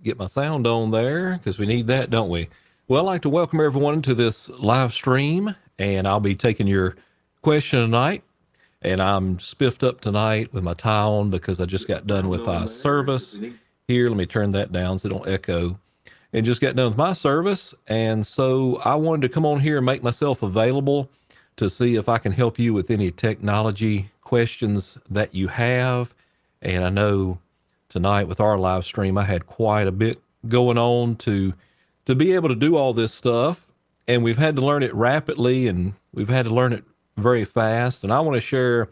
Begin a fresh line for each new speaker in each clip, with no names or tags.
get my sound on there because we need that, don't we? Well, I'd like to welcome everyone to this live stream, and I'll be taking your question tonight. And I'm spiffed up tonight with my tie on because I just got done with service. Here, let me turn that down so it don't echo. And just got done with my service. And so I wanted to come on here and make myself available to see if I can help you with any technology questions that you have. And I know tonight with our live stream, I had quite a bit going on to be able to do all this stuff. And we've had to learn it rapidly and we've had to learn it very fast. And I want to share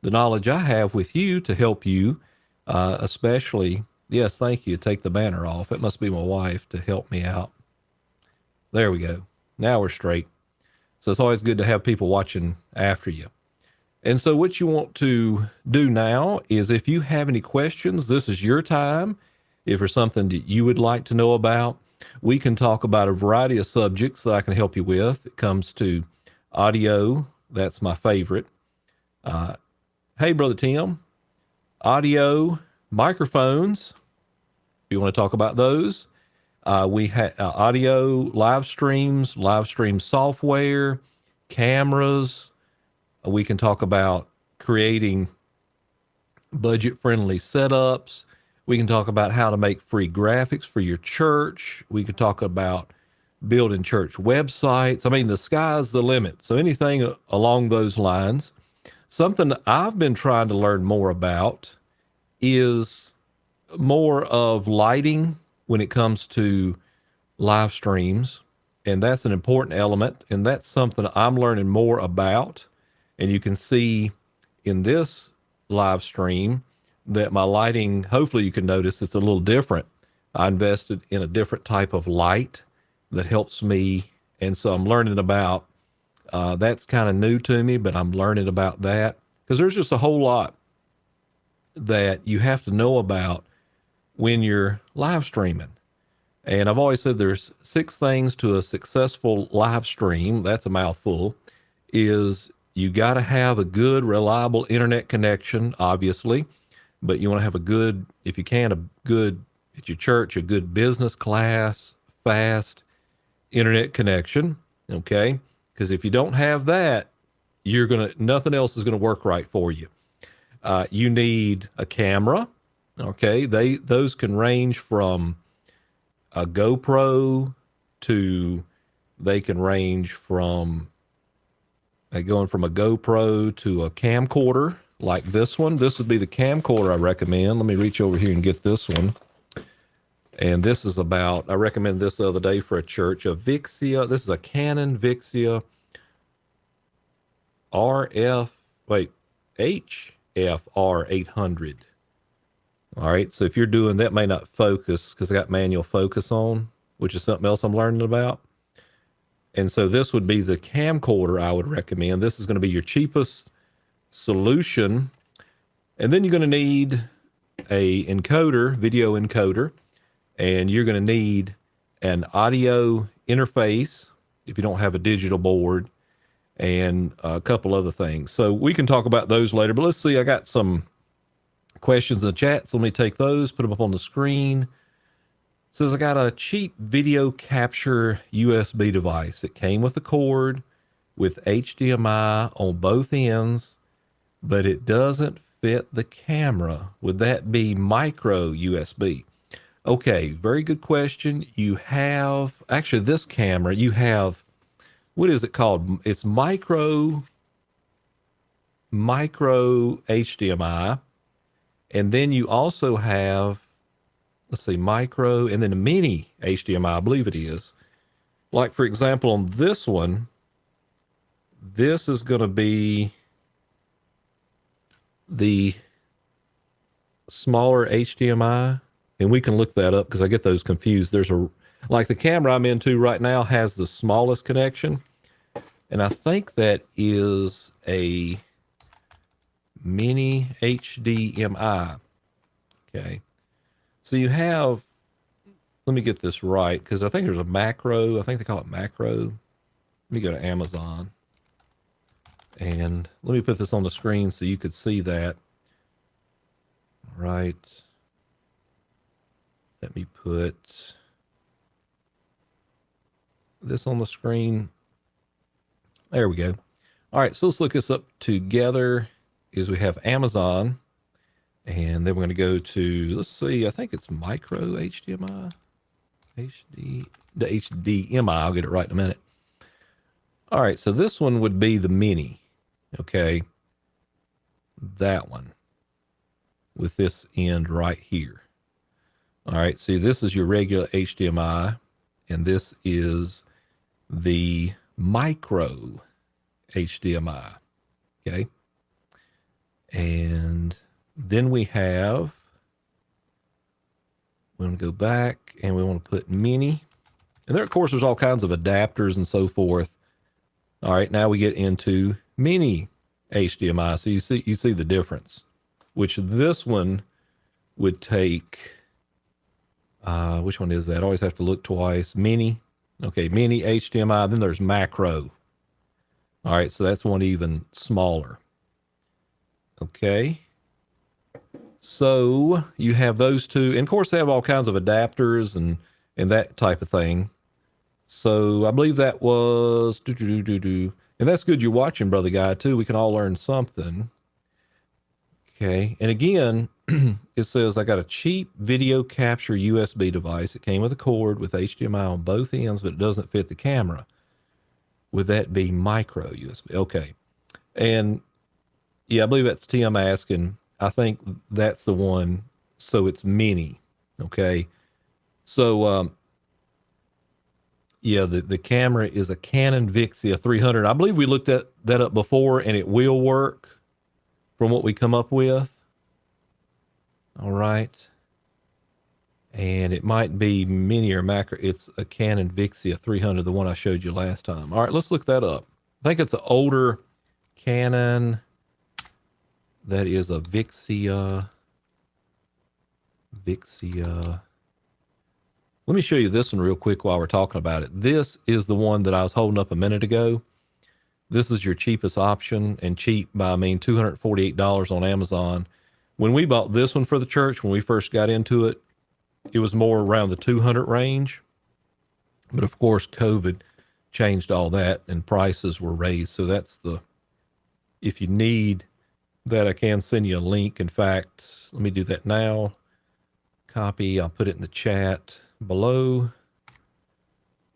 the knowledge I have with you to help you, especially. Yes, thank you. Take the banner off. It must be my wife to help me out. There we go. Now we're straight. So it's always good to have people watching after you. And so what you want to do now is if you have any questions, this is your time. If there's something that you would like to know about, we can talk about a variety of subjects that I can help you with. It comes to audio. That's my favorite. Hey, Brother Tim, audio, microphones. If you want to talk about those, we have audio, live stream software, cameras. We can talk about creating budget-friendly setups. We can talk about how to make free graphics for your church. We can talk about building church websites. I mean, the sky's the limit. So anything along those lines. Something I've been trying to learn more about is more of lighting when it comes to live streams. And that's an important element. And that's something I'm learning more about. And you can see in this live stream that my lighting, hopefully you can notice it's a little different. I invested in a different type of light that helps me. And so I'm learning about, that's kind of new to me, but I'm learning about that because there's just a whole lot that you have to know about when you're live streaming. And I've always said there's 6 things to a successful live stream. That's a mouthful. Is you got to have a good, reliable internet connection, obviously, but you want to have a good, if you can, a good, at your church, a good business class, fast internet connection, okay? Because if you don't have that, nothing else is gonna work right for you. You need a camera, okay? Those can range from a GoPro to, they can range from going from a GoPro to a camcorder like this one. This would be the camcorder I recommend. Let me reach over here and get this one. And this is I recommend this the other day for a church, a Vixia. This is a Canon Vixia HFR 800. All right, so if you're doing that, may not focus because I got manual focus on, which is something else I'm learning about. And so this would be the camcorder I would recommend. This is going to be your cheapest solution. And then you're going to need a encoder, video encoder, and you're going to need an audio interface if you don't have a digital board, and a couple other things. So we can talk about those later, but let's see. I got some questions in the chat, so let me take those, put them up on the screen. It says I got a cheap video capture USB device. It came with a cord with HDMI on both ends, but it doesn't fit the camera. Would that be micro USB? Okay, very good question. You have, actually this camera, you have, what is it called? It's micro HDMI. And then you also have, let's see, micro, and then a mini HDMI, I believe it is. Like, for example, on this one, this is going to be the smaller HDMI, and we can look that up because I get those confused. There's like the camera I'm into right now has the smallest connection, and I think that is a mini HDMI. Okay. So you have, let me get this right, because I think there's a macro. I think they call it macro. Let me go to Amazon. And let me put this on the screen so you could see that. Right. Let me put this on the screen. There we go. All right, so let's look this up together. Is we have Amazon, and then we're going to go to, let's see, I think it's micro HDMI. The HDMI, I'll get it right in a minute. All right, so this one would be the mini, okay? That one with this end right here. All right, see, this is your regular HDMI, and this is the micro HDMI, okay? And then we want to go back and we want to put mini. And there, of course, there's all kinds of adapters and so forth. All right, now we get into mini HDMI. So you see the difference, which this one would take, which one is that? I always have to look twice. Mini. Okay, mini HDMI. Then there's macro. All right, so that's one even smaller. Okay. So you have those two. And of course, they have all kinds of adapters and that type of thing. So I believe that was and that's good you're watching, Brother Guy, too. We can all learn something. Okay. And again, it says I got a cheap video capture USB device. It came with a cord with HDMI on both ends, but it doesn't fit the camera. Would that be micro USB? Okay. And yeah, I believe that's Tim asking. I think that's the one. So it's mini. Okay. So, yeah, the camera is a Canon Vixia 300. I believe we looked at that up before, and it will work from what we come up with. All right. And it might be mini or macro. It's a Canon Vixia 300, the one I showed you last time. All right, let's look that up. I think it's an older Canon. That is a Vixia. Let me show you this one real quick while we're talking about it. This is the one that I was holding up a minute ago. This is your cheapest option, and cheap by I mean $248 on Amazon. When we bought this one for the church, when we first got into it, it was more around the 200 range. But of course, COVID changed all that and prices were raised. So that's if you need that, I can send you a link. In fact, let me do that now. Copy, I'll put it in the chat below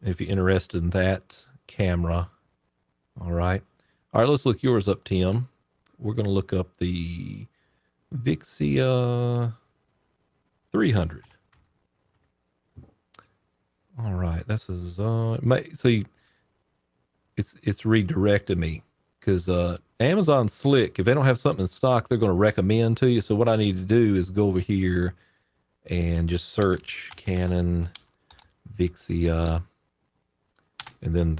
if you're interested in that camera. All right, let's look yours up, Tim. We're going to look up the Vixia 300. All right, this is see, it's redirected me because Amazon's slick. If they don't have something in stock, they're going to recommend to you. So what I need to do is go over here and just search Canon Vixia, and then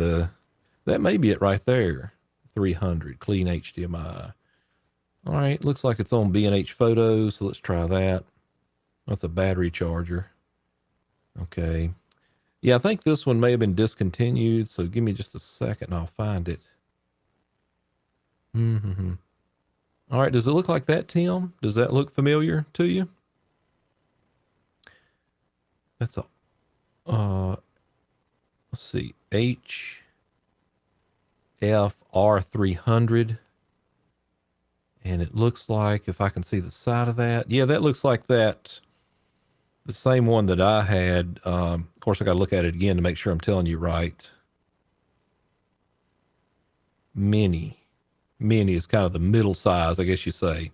that may be it right there. 300 clean HDMI. All right, looks like it's on B&H Photos, so let's try that. That's a battery charger. Okay. Yeah, I think this one may have been discontinued, so give me just a second and I'll find it. All right, does it look like that, Tim? Does that look familiar to you? That's a, let's see, HFR300. And it looks like, if I can see the side of that, yeah, that looks like that. The same one that I had. Of course, I got to look at it again to make sure I'm telling you right. Mini is kind of the middle size, I guess you say.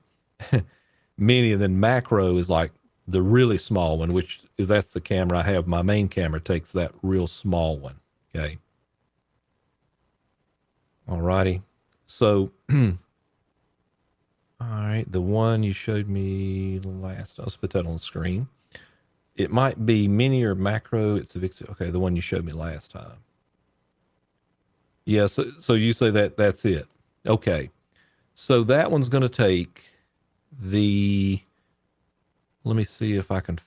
Mini, and then macro is like the really small one, which is that's the camera I have. My main camera takes that real small one. Okay. All righty. So, all right, the one you showed me last, let's put that on the screen. It might be mini or macro. It's a Vixia. Okay, the one you showed me last time. Yeah, so you say that's it. Okay. So that one's going to take let me see if I can,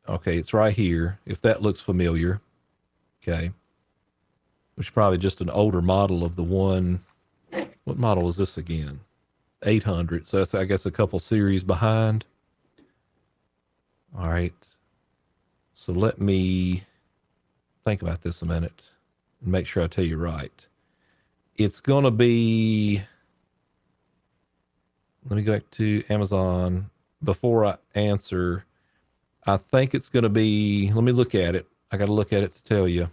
okay, it's right here. If that looks familiar. Okay. Which is probably just an older model of the one. What model is this again? 800. So that's, I guess, a couple series behind. All right. So let me think about this a minute and make sure I tell you right. It's going to be, let me go back to Amazon before I answer. I think it's going to be, let me look at it. I got to look at it to tell you.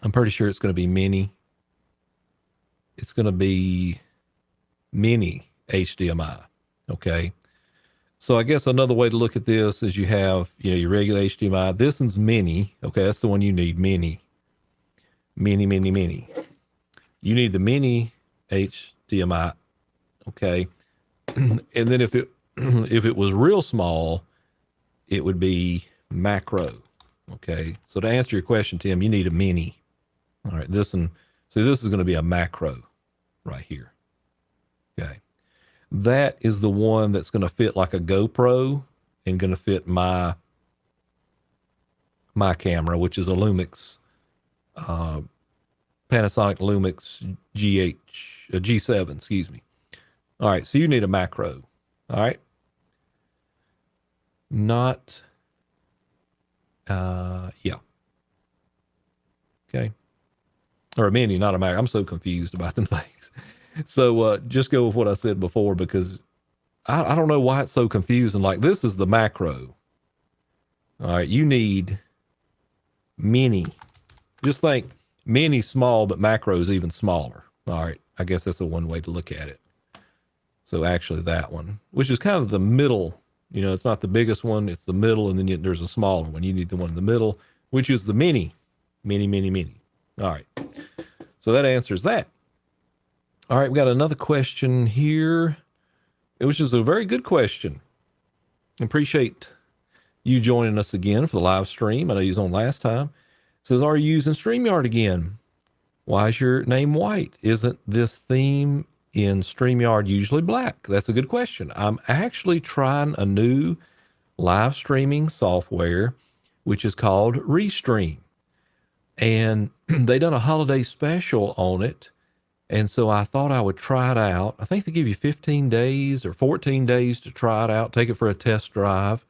I'm pretty sure it's going to be mini. It's going to be mini HDMI. Okay. So I guess another way to look at this is you have, your regular HDMI. This one's mini. Okay. That's the one you need. Mini. You need the mini HDMI. Okay. And then if it was real small, it would be macro. Okay. So to answer your question, Tim, you need a mini. All right. This is going to be a macro right here. Okay. That is the one that's going to fit like a GoPro and going to fit my camera, which is a Lumix, Panasonic Lumix G7, excuse me. All right. So you need a macro. All right. Not, yeah. Okay. Or a mini, not a macro. I'm so confused about them things. So just go with what I said before, because I don't know why it's so confusing. Like, this is the macro. All right, you need mini. Just think mini small, but macro is even smaller. All right, I guess that's the one way to look at it. So actually that one, which is kind of the middle, it's not the biggest one, it's the middle, and then there's a smaller one. You need the one in the middle, which is the mini. All right, so that answers that. All right, we got another question here, which is a very good question. Appreciate you joining us again for the live stream. I know you was on last time. It says, are you using StreamYard again? Why is your name white? Isn't this theme in StreamYard usually black? That's a good question. I'm actually trying a new live streaming software, which is called Restream. And they done a holiday special on it. And so I thought I would try it out. I think they give you 15 days or 14 days to try it out, take it for a test drive.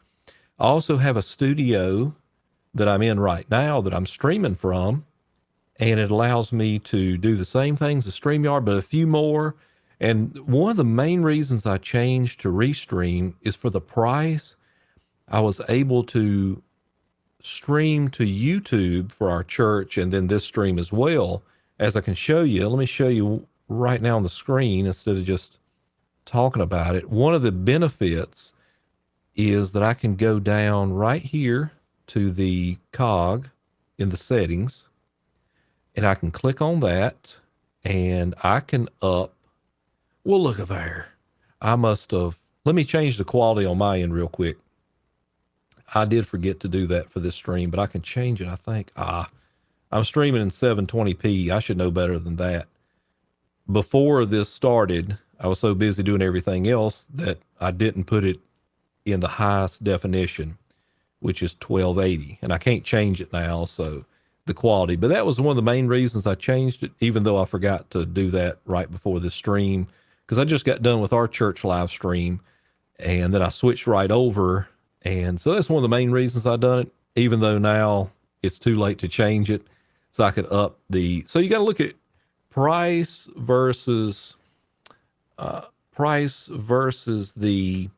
I also have a studio that I'm in right now that I'm streaming from, and it allows me to do the same things as StreamYard, but a few more. And one of the main reasons I changed to Restream is for the price. I was able to stream to YouTube for our church, and then this stream as well. As I can show you, let me show you right now on the screen instead of just talking about it. One of the benefits is that I can go down right here to the cog in the settings, and I can click on that, and I can up. Well, look at there. Let me change the quality on my end real quick. I did forget to do that for this stream, but I can change it, I think. I'm streaming in 720p. I should know better than that. Before this started, I was so busy doing everything else that I didn't put it in the highest definition, which is 1280. And I can't change it now, so the quality. But that was one of the main reasons I changed it, even though I forgot to do that right before the stream, because I just got done with our church live stream, and then I switched right over. And so that's one of the main reasons I done it, even though now it's too late to change it. So I could up so you got to look at price versus the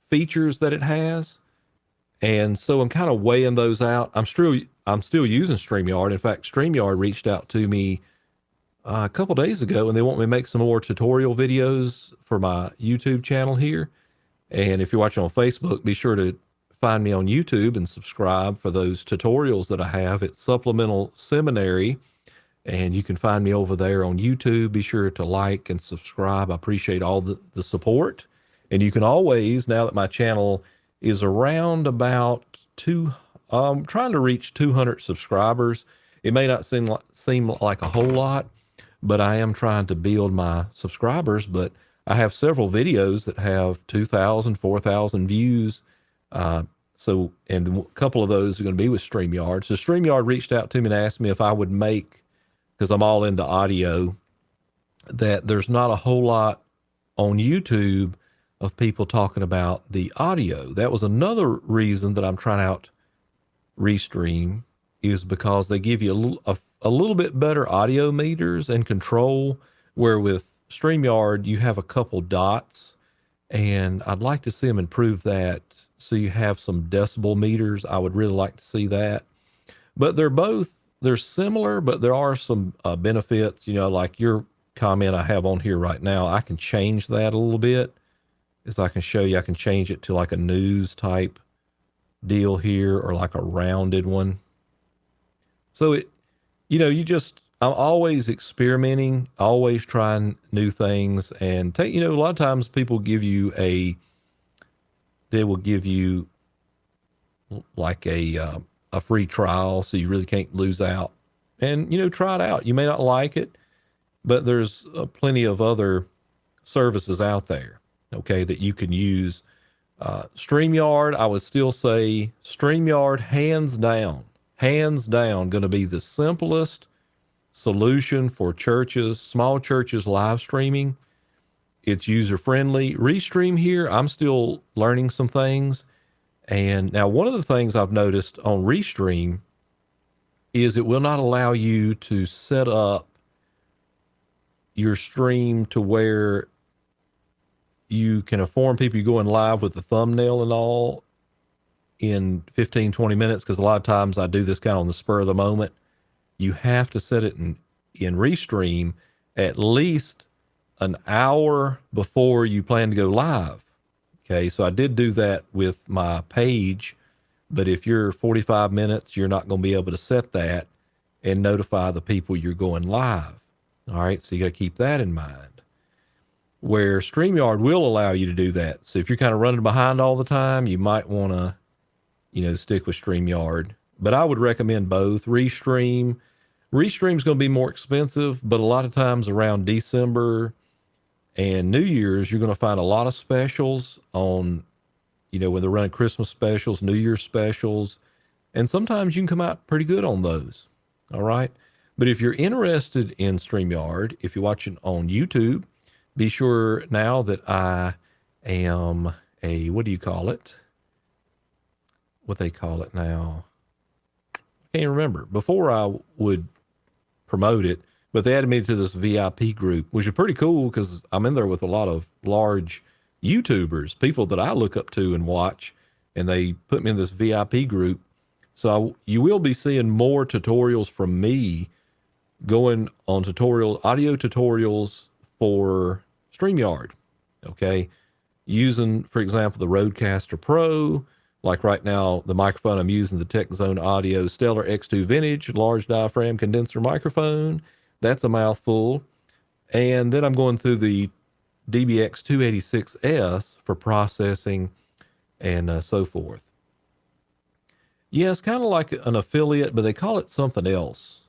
features that it has. And so I'm kind of weighing those out. I'm still using StreamYard. In fact, StreamYard reached out to me a couple days ago, and they want me to make some more tutorial videos for my YouTube channel here. And if you're watching on Facebook, be sure to find me on YouTube and subscribe for those tutorials that I have. It's Supplemental Seminary, and you can find me over there on YouTube. Be sure to like and subscribe. I appreciate all the support. And you can always, now that my channel is around about I'm trying to reach 200 subscribers. It may not seem like a whole lot, but I am trying to build my subscribers. But I have several videos that have 2,000, 4,000 views. And a couple of those are going to be with StreamYard. So StreamYard reached out to me and asked me if I would make, because I'm all into audio, that there's not a whole lot on YouTube of people talking about the audio. That was another reason that I'm trying out Restream, is because they give you a little bit better audio meters and control, where with StreamYard, you have a couple dots, and I'd like to see them improve that so you have some decibel meters. I would really like to see that. But they're similar, but there are some benefits, like your comment I have on here right now. I can change that a little bit. As I can show you, I can change it to like a news type deal here, or like a rounded one. So I'm always experimenting, always trying new things, and a lot of times people they will give you like a free trial, so you really can't lose out. And try it out. You may not like it, but there's plenty of other services out there, okay, that you can use. StreamYard, I would still say StreamYard, hands down, going to be the simplest solution for churches, small churches live streaming. It's user friendly. Restream here, I'm still learning some things. And now one of the things I've noticed on Restream is it will not allow you to set up your stream to where you can inform people you're going live with the thumbnail and all in 15, 20 minutes. Because a lot of times I do this kind of on the spur of the moment. You have to set it in Restream at least an hour before you plan to go live. Okay, so I did do that with my page, but if you're 45 minutes, you're not going to be able to set that and notify the people you're going live. All right, so you got to keep that in mind. Where StreamYard will allow you to do that. So if you're kind of running behind all the time, you might want to, stick with StreamYard. But I would recommend both. Restream's going to be more expensive, but a lot of times around December and New Year's, you're going to find a lot of specials on, when they're running Christmas specials, New Year's specials, and sometimes you can come out pretty good on those. All right. But if you're interested in StreamYard, if you're watching on YouTube, be sure now that I am what do you call it? What they call it now? I can't remember. Before I would promote it, but they added me to this VIP group, which is pretty cool because I'm in there with a lot of large YouTubers, people that I look up to and watch, and they put me in this VIP group. So you will be seeing more tutorials from me going on audio tutorials for StreamYard. Okay. Using, for example, the Rodecaster Pro. Like right now, the microphone I'm using, the Tech Zone Audio Stellar X2 Vintage large diaphragm condenser microphone. That's a mouthful. And then I'm going through the DBX 286S for processing and so forth. Yeah, it's kind of like an affiliate, but they call it something else.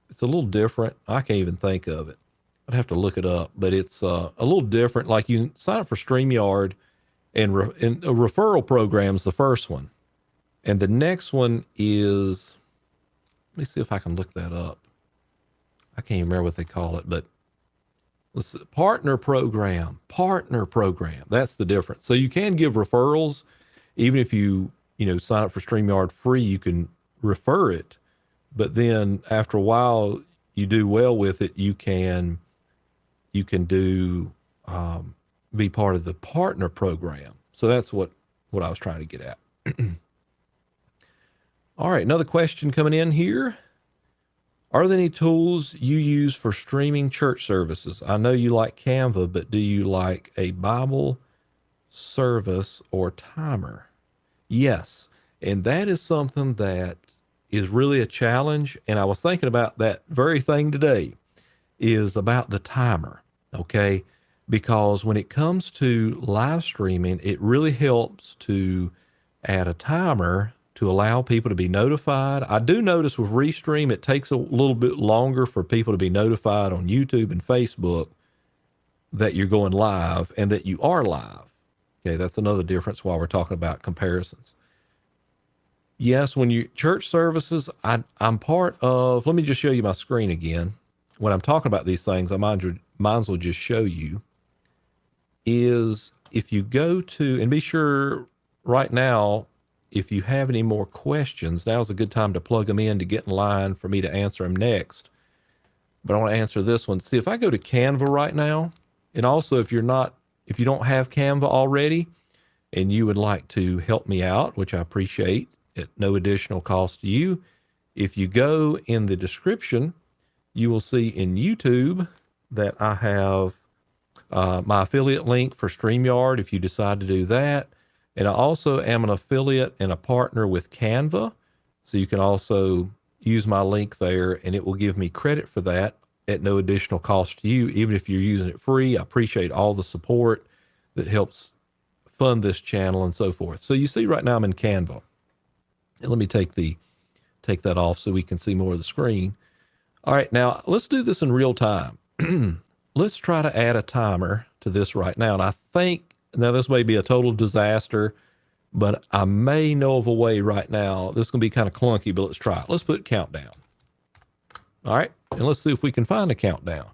It's a little different. I can't even think of it. I'd have to look it up, but it's a little different. Like you sign up for StreamYard, and a referral program's the first one. And the next one is, let me see if I can look that up. I can't even remember what they call it, but let's see, partner program. That's the difference. So you can give referrals. Even if you sign up for StreamYard free, you can refer it. But then after a while, you do well with it, you can do, be part of the partner program. So that's what I was trying to get at. All right, another question coming in here. Are there any tools you use for streaming church services? I know you like Canva, but do you like a Bible service or timer? Yes, and that is something that is really a challenge. And I was thinking about that very thing today, is about the timer, okay? Because when it comes to live streaming, it really helps to add a timer to allow people to be notified. I do notice with Restream, it takes a little bit longer for people to be notified on YouTube and Facebook that you're going live and that you are live. Okay, that's another difference while we're talking about comparisons. Yes, when you church services, I'm part of, let me just show you my screen again. When I'm talking about these things, I might as well just show you. is if you go to, and be sure right now, if you have any more questions, now's a good time to plug them in to get in line for me to answer them next. But I want to answer this one. See, if I go to Canva right now, and also if you don't have Canva already and you would like to help me out, which I appreciate at no additional cost to you, if you go in the description, you will see in YouTube that I have my affiliate link for StreamYard if you decide to do that. And I also am an affiliate and a partner with Canva. So you can also use my link there and it will give me credit for that at no additional cost to you, even if you're using it free. I appreciate all the support that helps fund this channel and so forth. So you see right now I'm in Canva. And let me take that off so we can see more of the screen. All right, now let's do this in real time. Let's try to add a timer to this right now. And I think, now this may be a total disaster, but I may know of a way right now. This is going to be kind of clunky, but let's try it. Let's put countdown. All right, and let's see if we can find a countdown.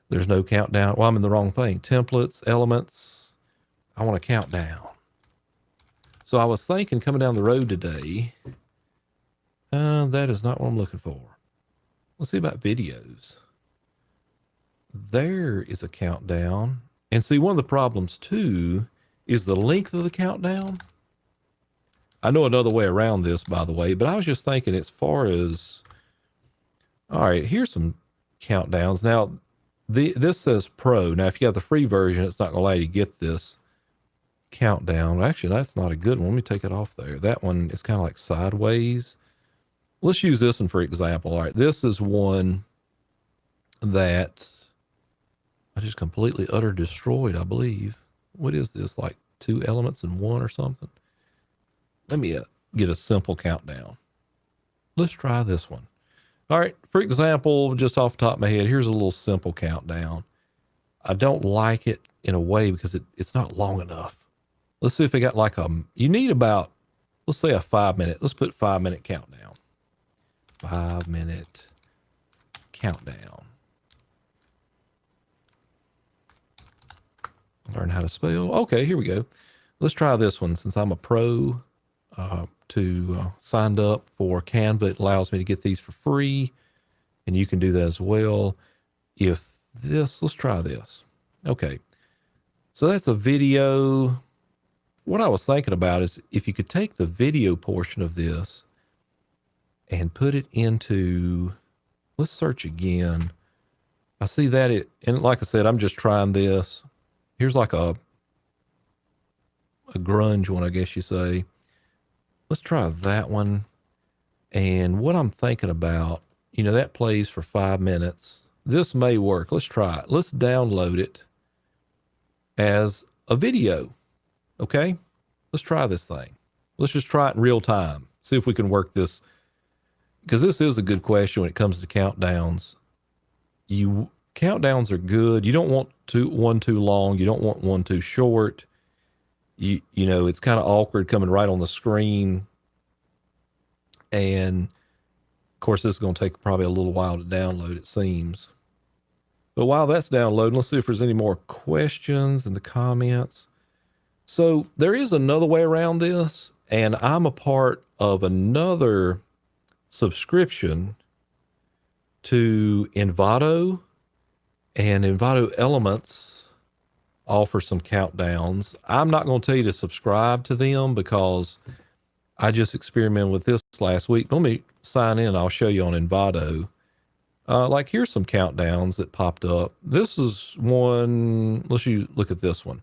There's no countdown. Well, I'm in the wrong thing. Templates, elements. I want a countdown. So I was thinking coming down the road today, that is not what I'm looking for. Let's see about videos. There is a countdown. And see, one of the problems too is the length of the countdown. I know another way around this, by the way, but I was just thinking as far as, all right, here's some countdowns. Now, this says Pro. Now, if you have the free version, it's not going to allow you to get this countdown. Actually, that's not a good one. Let me take it off there. That one is kind of like sideways. Let's use this one for example. All right, this is one that I just completely utter destroyed, I believe. What is this, like 2 elements in one or something? Let me get a simple countdown. Let's try this one. All right, for example, just off the top of my head, here's a little simple countdown. I don't like it in a way because it's not long enough. Let's see if they got like you need about, let's say a 5-minute. Let's put 5-minute countdown. 5-minute countdown. Learn how to spell. Okay, here we go. Let's try this one. Since I'm a pro signed up for Canva, it allows me to get these for free, and you can do that as well. Let's try this. Okay, so that's a video. What I was thinking about is if you could take the video portion of this and put it into, let's search again. I see that and like I said, I'm just trying this. Here's like a grunge one, I guess you say. Let's try that one. And what I'm thinking about, that plays for 5 minutes. This may work. Let's try it. Let's download it as a video. Okay? Let's try this thing. Let's just try it in real time. See if we can work this. Because this is a good question when it comes to countdowns. Countdowns are good. You don't want one too long. You don't want one too short. It's kind of awkward coming right on the screen. And of course, this is going to take probably a little while to download, it seems. But while that's downloading, let's see if there's any more questions in the comments. So there is another way around this, and I'm a part of another subscription to Envato, and Envato Elements offer some countdowns. I'm not going to tell you to subscribe to them because I just experimented with this last week. Let me sign in. I'll show you on Envato. Like here's some countdowns that popped up. This is one. Look at this one.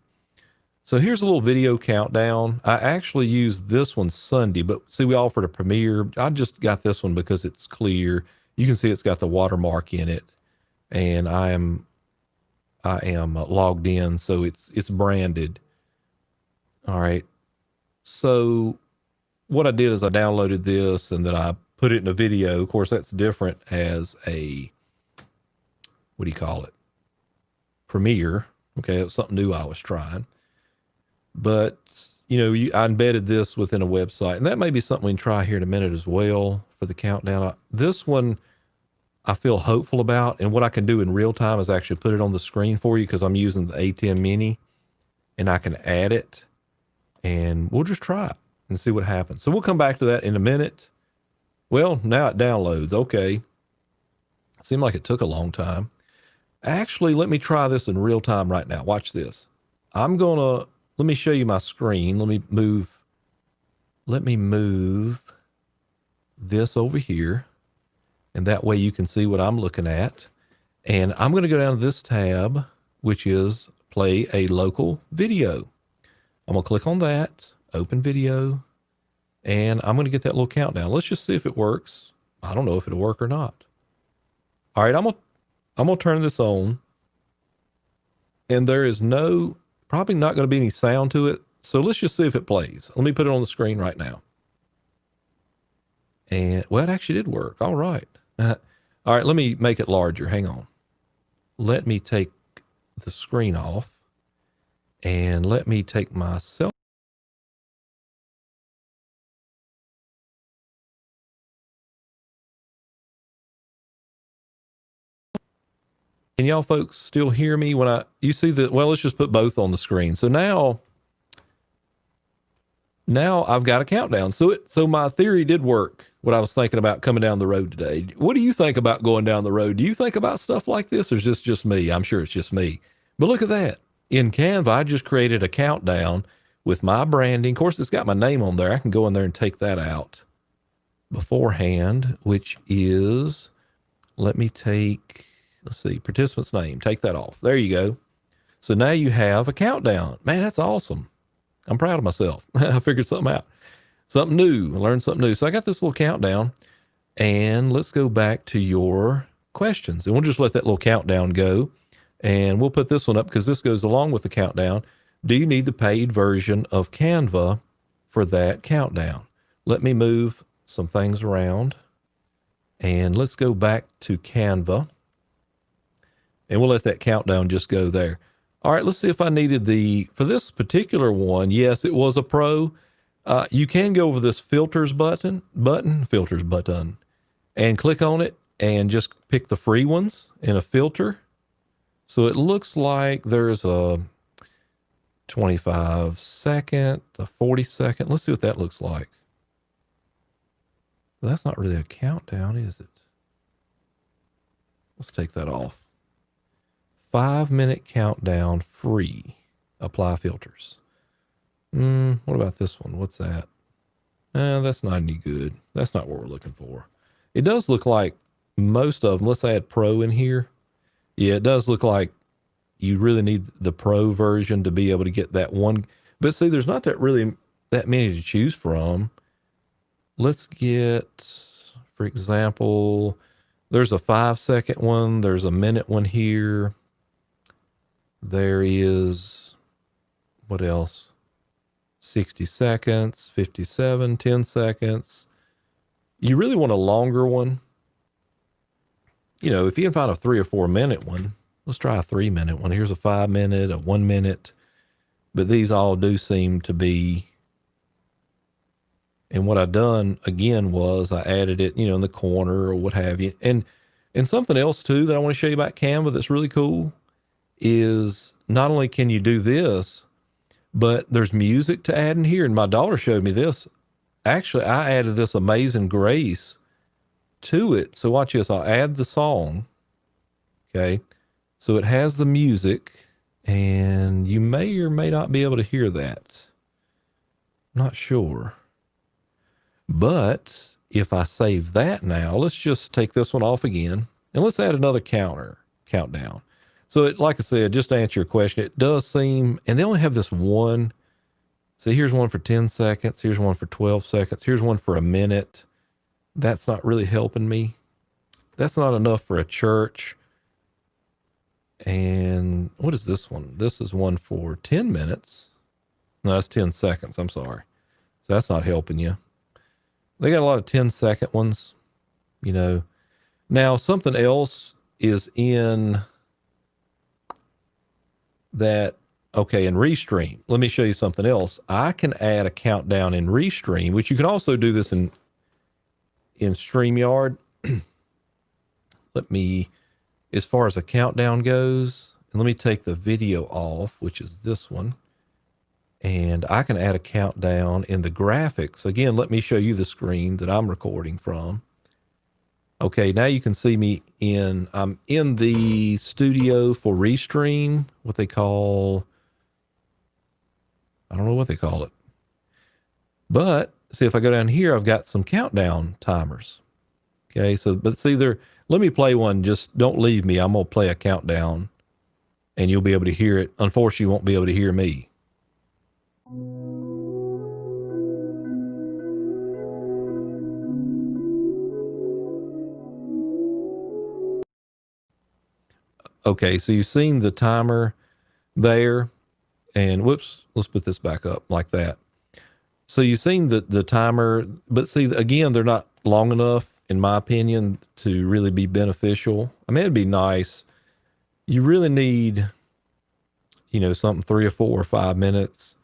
So here's a little video countdown. I actually used this one Sunday, but see, we offered a premiere. I just got this one because it's clear. You can see it's got the watermark in it, and I am logged in, so it's branded. All right. So what I did is I downloaded this and then I put it in a video. Of course, that's different as a, what do you call it? Premiere. Okay, it was something new I was trying. But, I embedded this within a website, and that may be something we can try here in a minute as well for the countdown. This one I feel hopeful about, and what I can do in real time is actually put it on the screen for you because I'm using the A10 Mini. and I can add it, and we'll just try it and see what happens. So we'll come back to that in a minute. Well, now it downloads. Okay. Seemed like it took a long time. Actually, let me try this in real time right now. Watch this. Let me show you my screen. Let me move this over here. And that way you can see what I'm looking at. And I'm going to go down to this tab, which is play a local video. I'm going to click on that, open video, and I'm going to get that little countdown. Let's just see if it works. I don't know if it'll work or not. All right, I'm going to turn this on. And there is probably not going to be any sound to it. So let's just see if it plays. Let me put it on the screen right now. And, well, it actually did work. All right. All right, let me make it larger. Hang on. Let me take the screen off. And let me take my cell. Can y'all folks still hear me when you see that? Well, let's just put both on the screen. So now I've got a countdown. So my theory did work. What I was thinking about coming down the road today. What do you think about going down the road? Do you think about stuff like this, or is this just me? I'm sure it's just me. But look at that. In Canva, I just created a countdown with my branding. Of course, it's got my name on there. I can go in there and take that out beforehand, which is, let's see, participant's name. Take that off. There you go. So now you have a countdown. Man, that's awesome. I'm proud of myself. I figured something out. Something new. I learned something new. So I got this little countdown, and let's go back to your questions. And we'll just let that little countdown go. And we'll put this one up because this goes along with the countdown. Do you need the paid version of Canva for that countdown? Let me move some things around. And let's go back to Canva. And we'll let that countdown just go there. All right, let's see if I needed for this particular one, yes, it was a pro. You can go over this filters button, and click on it and just pick the free ones in a filter. So it looks like there's a 25 second, a 40 second. Let's see what that looks like. Well, that's not really a countdown, is it? Let's take that off. 5-minute countdown free. Apply filters. What about this one? What's that? That's not any good. That's not what we're looking for. It does look like most of them. Let's add pro in here. Yeah, it does look like you really need the pro version to be able to get that one. But see, there's not that many to choose from. Let's get, for example, there's a 5-second one. There's a minute one here. There is, what else? 60 seconds, 57, 10 seconds. You really want a longer one. You know, if you can find a 3 or 4 minute one, let's try a 3-minute one. Here's a 5-minute, a 1 minute. But these all do seem to be. And what I done again was I added it, in the corner or what have you. And something else too that I want to show you about Canva that's really cool is not only can you do this, but there's music to add in here. And my daughter showed me this. Actually, I added this Amazing Grace to it. So watch this. I'll add the song. Okay. So it has the music, and you may or may not be able to hear that. Not sure. But if I save that now, let's just take this one off again, and let's add another countdown. So like I said, just to answer your question, it does seem, and they only have this one. See, here's one for 10 seconds. Here's one for 12 seconds. Here's one for a minute. That's not really helping me. That's not enough for a church. And what is this one? This is one for 10 minutes. No, that's 10 seconds. I'm sorry. So that's not helping you. They got a lot of 10-second ones, Now, something else is in that. Okay, in Restream. Let me show you something else. I can add a countdown in Restream, which you can also do this in StreamYard. As far as a countdown goes, and let me take the video off, which is this one. and I can add a countdown in the graphics. Again, let me show you the screen that I'm recording from. Okay, now you can see me I'm in the studio for Restream, what they call, I don't know what they call it. But see, if I go down here, I've got some countdown timers. Okay, so, but see there, let me play one. Just don't leave me. I'm going to play a countdown and you'll be able to hear it. Unfortunately, you won't be able to hear me. Okay, so you've seen the timer there, and whoops, let's put this back up like that. So you've seen the timer, but see, again, they're not long enough, in my opinion, to really be beneficial. I mean, it'd be nice. You really need, something 3 or 4 or 5 minutes,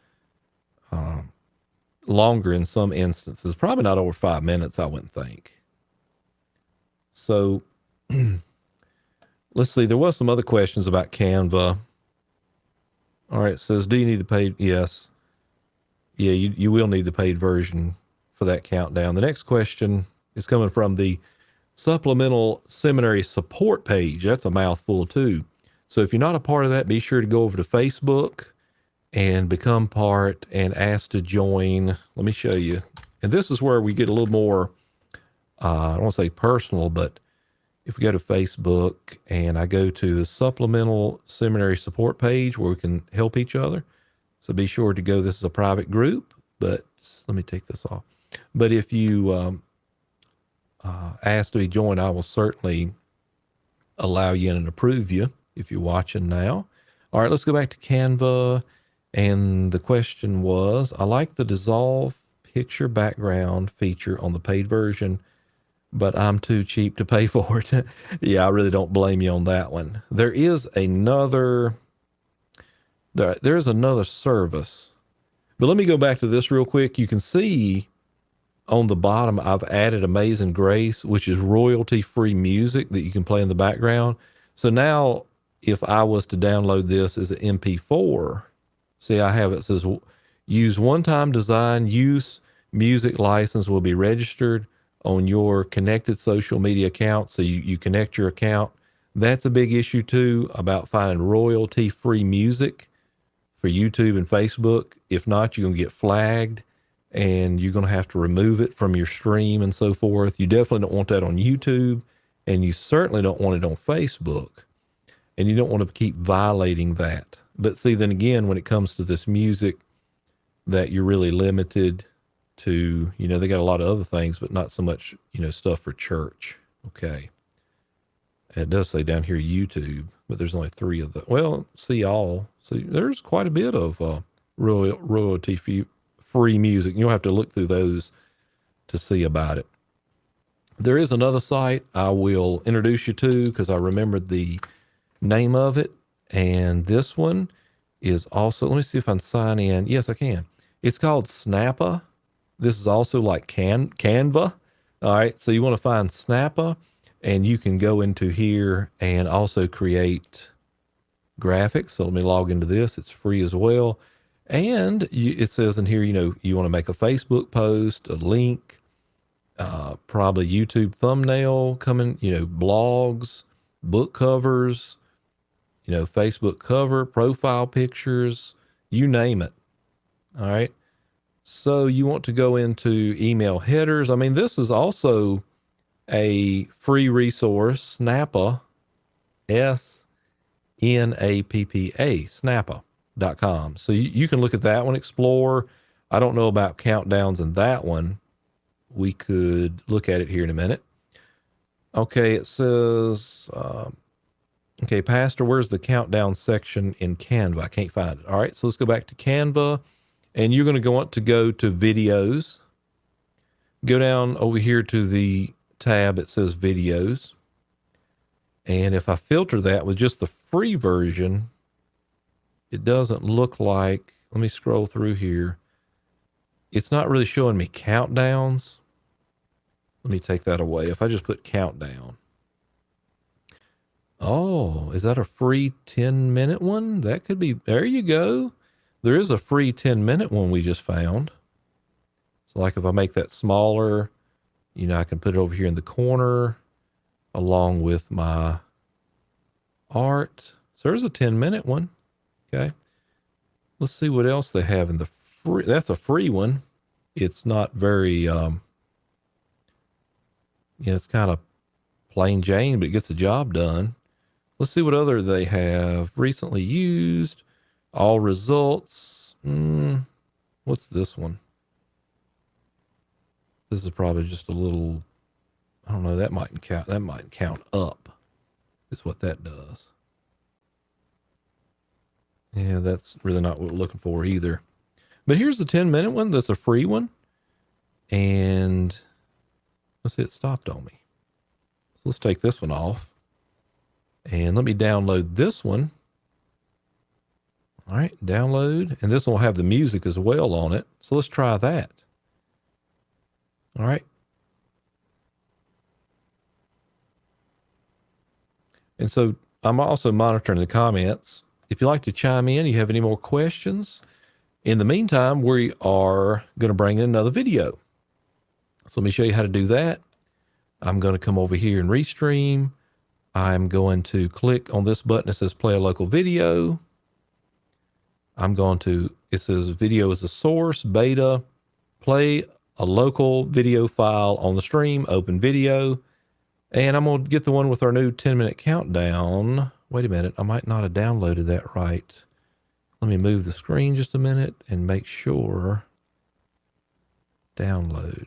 longer in some instances. Probably not over 5 minutes, I wouldn't think. So let's see. There was some other questions about Canva. All right, it says, do you need the paid? Yes. Yeah, you will need the paid version for that countdown. The next question is coming from the supplemental seminary support page. That's a mouthful too. So if you're not a part of that, be sure to go over to Facebook and become part and ask to join. Let me show you. And this is where we get a little more, I don't want to say personal, but if we go to Facebook and I go to the supplemental seminary support page where we can help each other. So be sure to go. This is a private group, but let me take this off. But if you ask to be joined, I will certainly allow you in and approve you if you're watching now. All right, let's go back to Canva. And the question was, I like the dissolve picture background feature on the paid version, but I'm too cheap to pay for it. Yeah, I really don't blame you on that one. There's another service. But let me go back to this real quick. You can see on the bottom, I've added Amazing Grace, which is royalty-free music that you can play in the background. So now if I was to download this as an MP4, see, I have it says, use one-time design use music license will be registered on your connected social media account. So you connect your account. That's a big issue too, about finding royalty-free music for YouTube and Facebook. If not, you're going to get flagged and you're going to have to remove it from your stream and so forth. You definitely don't want that on YouTube, and you certainly don't want it on Facebook, and you don't want to keep violating that. But see, then again, when it comes to this music, that you're really limited to, they got a lot of other things, but not so much, stuff for church. Okay. It does say down here YouTube, but there's only 3 of them. Well, see all. So there's quite a bit of royalty-free music. You'll have to look through those to see about it. There is another site I will introduce you to because I remembered the name of it. And this one is also, let me see if I can sign in. Yes, I can. It's called Snappa. This is also like Canva. All right. So you want to find Snappa, and you can go into here and also create graphics. So let me log into this. It's free as well. And it says in here, you want to make a Facebook post, a link, probably YouTube thumbnail coming, blogs, book covers, Facebook cover, profile pictures, you name it. All right. So you want to go into email headers. I mean, this is also a free resource, Snappa, S-N-A-P-P-A, Snappa.com. So you can look at that one, explore. I don't know about countdowns in that one. We could look at it here in a minute. Okay, it says, okay, Pastor, where's the countdown section in Canva? I can't find it. All right, so let's go back to Canva, and you're going to want to go to videos. Go down over here to the tab. It says videos. And if I filter that with just the free version, it doesn't look like, let me scroll through here. It's not really showing me countdowns. Let me take that away. If I just put countdown. Oh, is that a free 10-minute one? That could be, there you go. There is a free 10-minute one we just found. So like if I make that smaller, I can put it over here in the corner along with my art. So there's a 10-minute one. Okay. Let's see what else they have in the free. That's a free one. It's not very, it's kind of plain Jane, but it gets the job done. Let's see what other they have. Recently used, all results. What's this one? This is probably just a little, I don't know, that might count. That might count up is what that does. Yeah, that's really not what we're looking for either. But here's the 10-minute one. That's a free one. And let's see, it stopped on me. So let's take this one off. And let me download this one. All right, download. And this one will have the music as well on it. So let's try that. All right. And so I'm also monitoring the comments. If you'd like to chime in, you have any more questions. In the meantime, we are going to bring in another video. So let me show you how to do that. I'm going to come over here and restream. I'm going to click on this button that says play a local video. It says video is a source, beta, play a local video file on the stream, open video. And I'm going to get the one with our new 10-minute countdown. Wait a minute, I might not have downloaded that right. Let me move the screen just a minute and make sure. Download.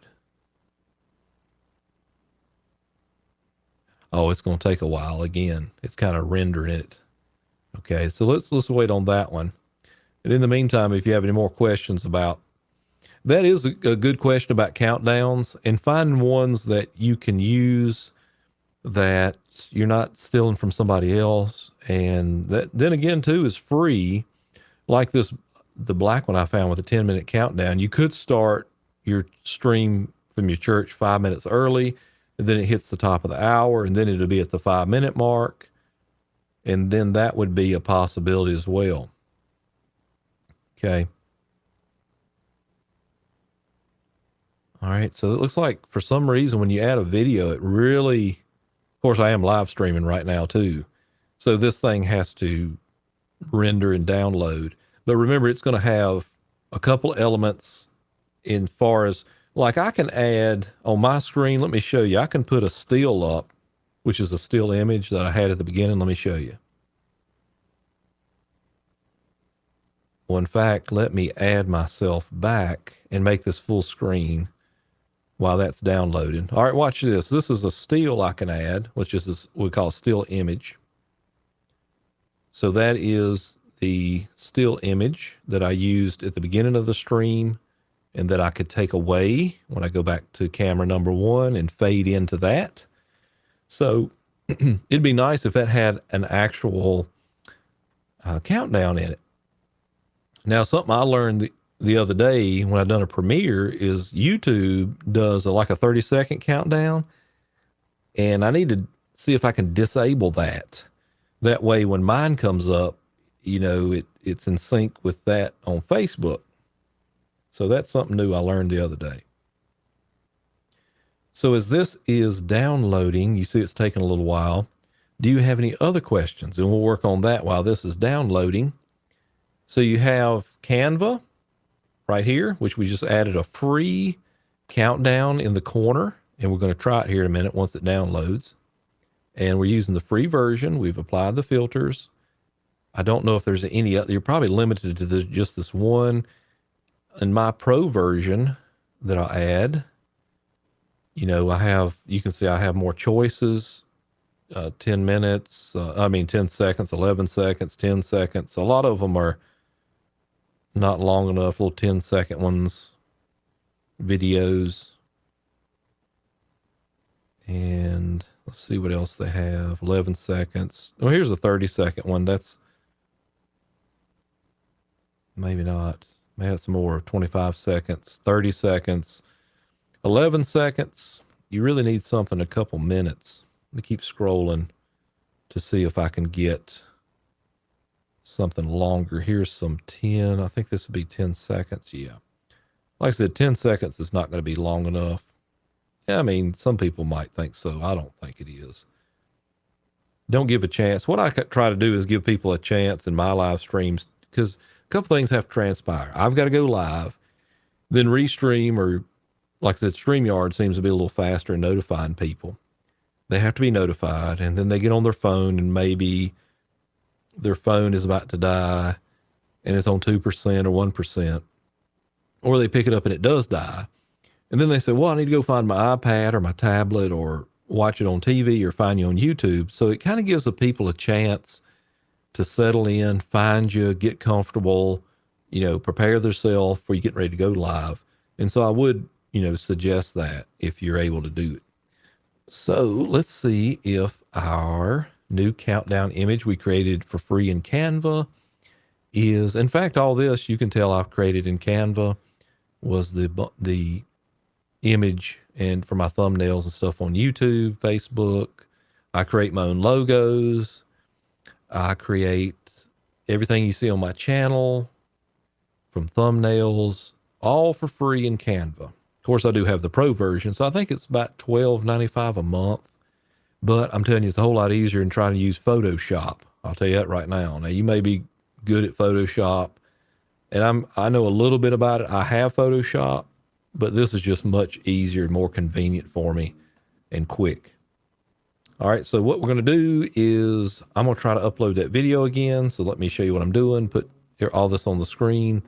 Oh, it's going to take a while again. It's kind of rendering it. Okay, so let's wait on that one. And in the meantime, if you have any more questions about, that is a good question about countdowns, and finding ones that you can use that you're not stealing from somebody else. And that then again too is free. Like the black one I found with a 10-minute countdown. You could start your stream from your church 5 minutes early, and then it hits the top of the hour, and then it'll be at the 5-minute mark. And then that would be a possibility as well. Okay. All right. So it looks like for some reason, when you add a video, it really, of course, I am live streaming right now too. So this thing has to render and download. But remember, it's going to have a couple elements in far as, like I can add on my screen. Let me show you. I can put a still up, which is a still image that I had at the beginning. Let me show you. Well, in fact, let me add myself back and make this full screen while that's downloading. All right, watch this. This is a still I can add, which is what we call a still image. So that is the still image that I used at the beginning of the stream and that I could take away when I go back to camera number 1 and fade into that. So it'd be nice if that had an actual countdown in it. Now, something I learned the other day when I done a premiere is YouTube does like a 30-second countdown, and I need to see if I can disable that. That way, when mine comes up, it's in sync with that on Facebook. So that's something new I learned the other day. So as this is downloading, you see it's taking a little while. Do you have any other questions? And we'll work on that while this is downloading. So you have Canva right here, which we just added a free countdown in the corner. And we're going to try it here in a minute once it downloads. And we're using the free version. We've applied the filters. I don't know if there's any other. You're probably limited to just this one. In my pro version that I'll add, you can see I have more choices. 10 minutes, 10 seconds, 11 seconds, 10 seconds. A lot of them are not long enough, little 10-second ones, videos. And let's see what else they have. 11 seconds. Oh, here's a 30-second one. That's maybe not. Maybe that's more. 25 seconds, 30 seconds, 11 seconds. You really need something a couple minutes. Let me keep scrolling to see if I can get something longer. Here's some 10. I think this would be 10 seconds. Yeah. Like I said, 10 seconds is not going to be long enough. Yeah, I mean, some people might think so. I don't think it is. Don't give a chance. What I try to do is give people a chance in my live streams because a couple things have to transpire. I've got to go live, then restream, or like I said, StreamYard seems to be a little faster in notifying people. They have to be notified, and then they get on their phone, and maybe their phone is about to die and it's on 2% or 1%, or they pick it up and it does die. And then they say, well, I need to go find my iPad or my tablet or watch it on TV or find you on YouTube. So it kind of gives the people a chance to settle in, find you, get comfortable, prepare themselves for you getting ready to go live. And so I would, suggest that if you're able to do it. So let's see if our new countdown image we created for free in Canva is, in fact, all this you can tell I've created in Canva was the image and for my thumbnails and stuff on YouTube, Facebook. I create my own logos. I create everything you see on my channel from thumbnails, all for free in Canva. Of course, I do have the pro version, so I think it's about $12.95 a month. But I'm telling you, it's a whole lot easier than trying to use Photoshop. I'll tell you that right now. Now, you may be good at Photoshop, and I know a little bit about it. I have Photoshop, but this is just much easier, more convenient for me, and quick. All right, so what we're going to do is I'm going to try to upload that video again. So let me show you what I'm doing. Put all this on the screen.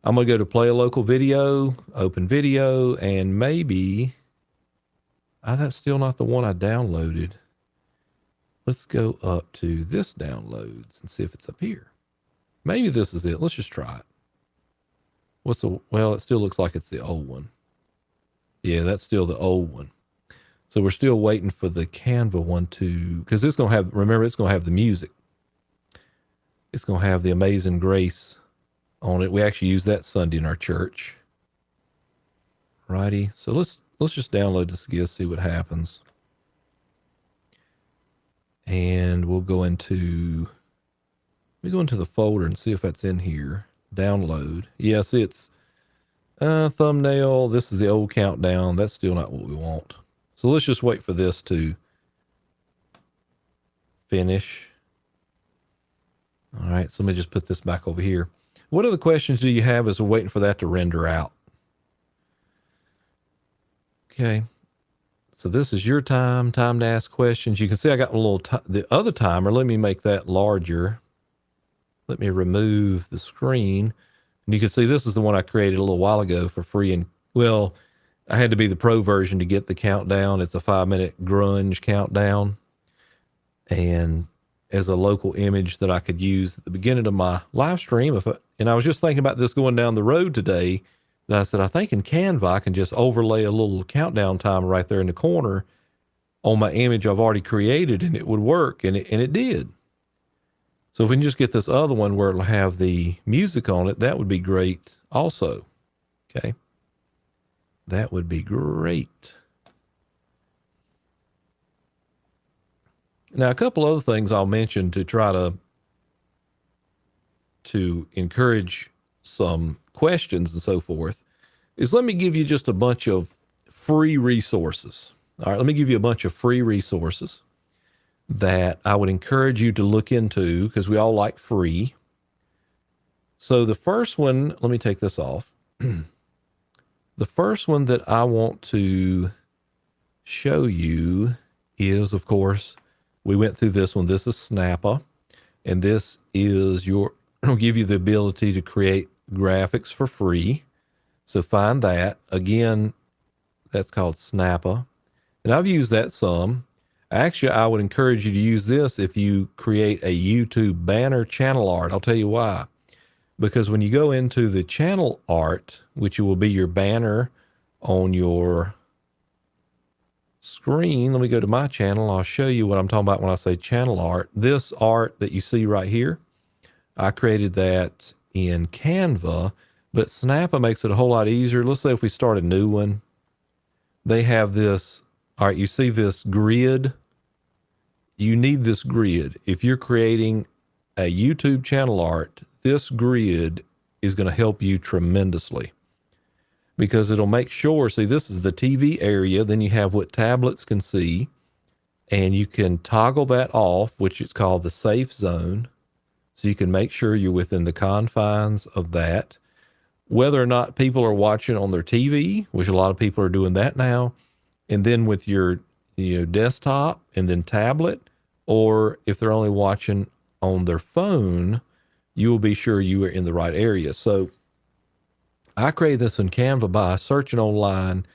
I'm going to go to play a local video, open video, and maybe that's still not the one I downloaded. Let's go up to this downloads and see if it's up here. Maybe this is it. Let's just try it. Well, it still looks like it's the old one. Yeah, that's still the old one. So we're still waiting for the Canva one because it's going to have, remember, it's going to have the music. It's going to have the Amazing Grace on it. We actually use that Sunday in our church. Righty. So let's just download this again, see what happens. And we'll go into the folder and see if that's in here. Download. Yes, it's thumbnail. This is the old countdown. That's still not what we want. So let's just wait for this to finish. All right, so let me just put this back over here. What other questions do you have as we're waiting for that to render out? Okay. So this is your time to ask questions. You can see I got a little, the other timer. Let me make that larger. Let me remove the screen. And you can see this is the one I created a little while ago for free. And well, I had to be the pro version to get the countdown. It's a 5-minute grunge countdown. And as a local image that I could use at the beginning of my live stream. And I was just thinking about this going down the road today. That I said, I think in Canva, I can just overlay a little countdown timer right there in the corner on my image I've already created, and it would work. And it did. So if we can just get this other one where it'll have the music on it, that would be great also. Okay. That would be great. Now, a couple other things I'll mention to try to encourage some questions and so forth is let me give you just a bunch of free resources. All right, let me give you a bunch of free resources that I would encourage you to look into because we all like free. So the first one, let me take this off. The first one that I want to show you is, of course, we went through this one. This is Snappa, and this is it'll give you the ability to create graphics for free. So find that. Again, that's called Snappa. And I've used that some. Actually, I would encourage you to use this if you create a YouTube banner channel art. I'll tell you why. Because when you go into the channel art, which will be your banner on your screen, let me go to my channel. I'll show you what I'm talking about when I say channel art. This art that you see right here, I created that in Canva, but Snappa makes it a whole lot easier. Let's say if we start a new one, they have this. All right, you see this grid? You need this grid. If you're creating a YouTube channel art, this grid is going to help you tremendously because it'll make sure, see, this is the TV area. Then you have what tablets can see, and you can toggle that off, which is called the safe zone. So you can make sure you're within the confines of that. Whether or not people are watching on their TV, which a lot of people are doing that now, and then with your desktop and then tablet, or if they're only watching on their phone, you will be sure you are in the right area. So I created this in Canva by searching online,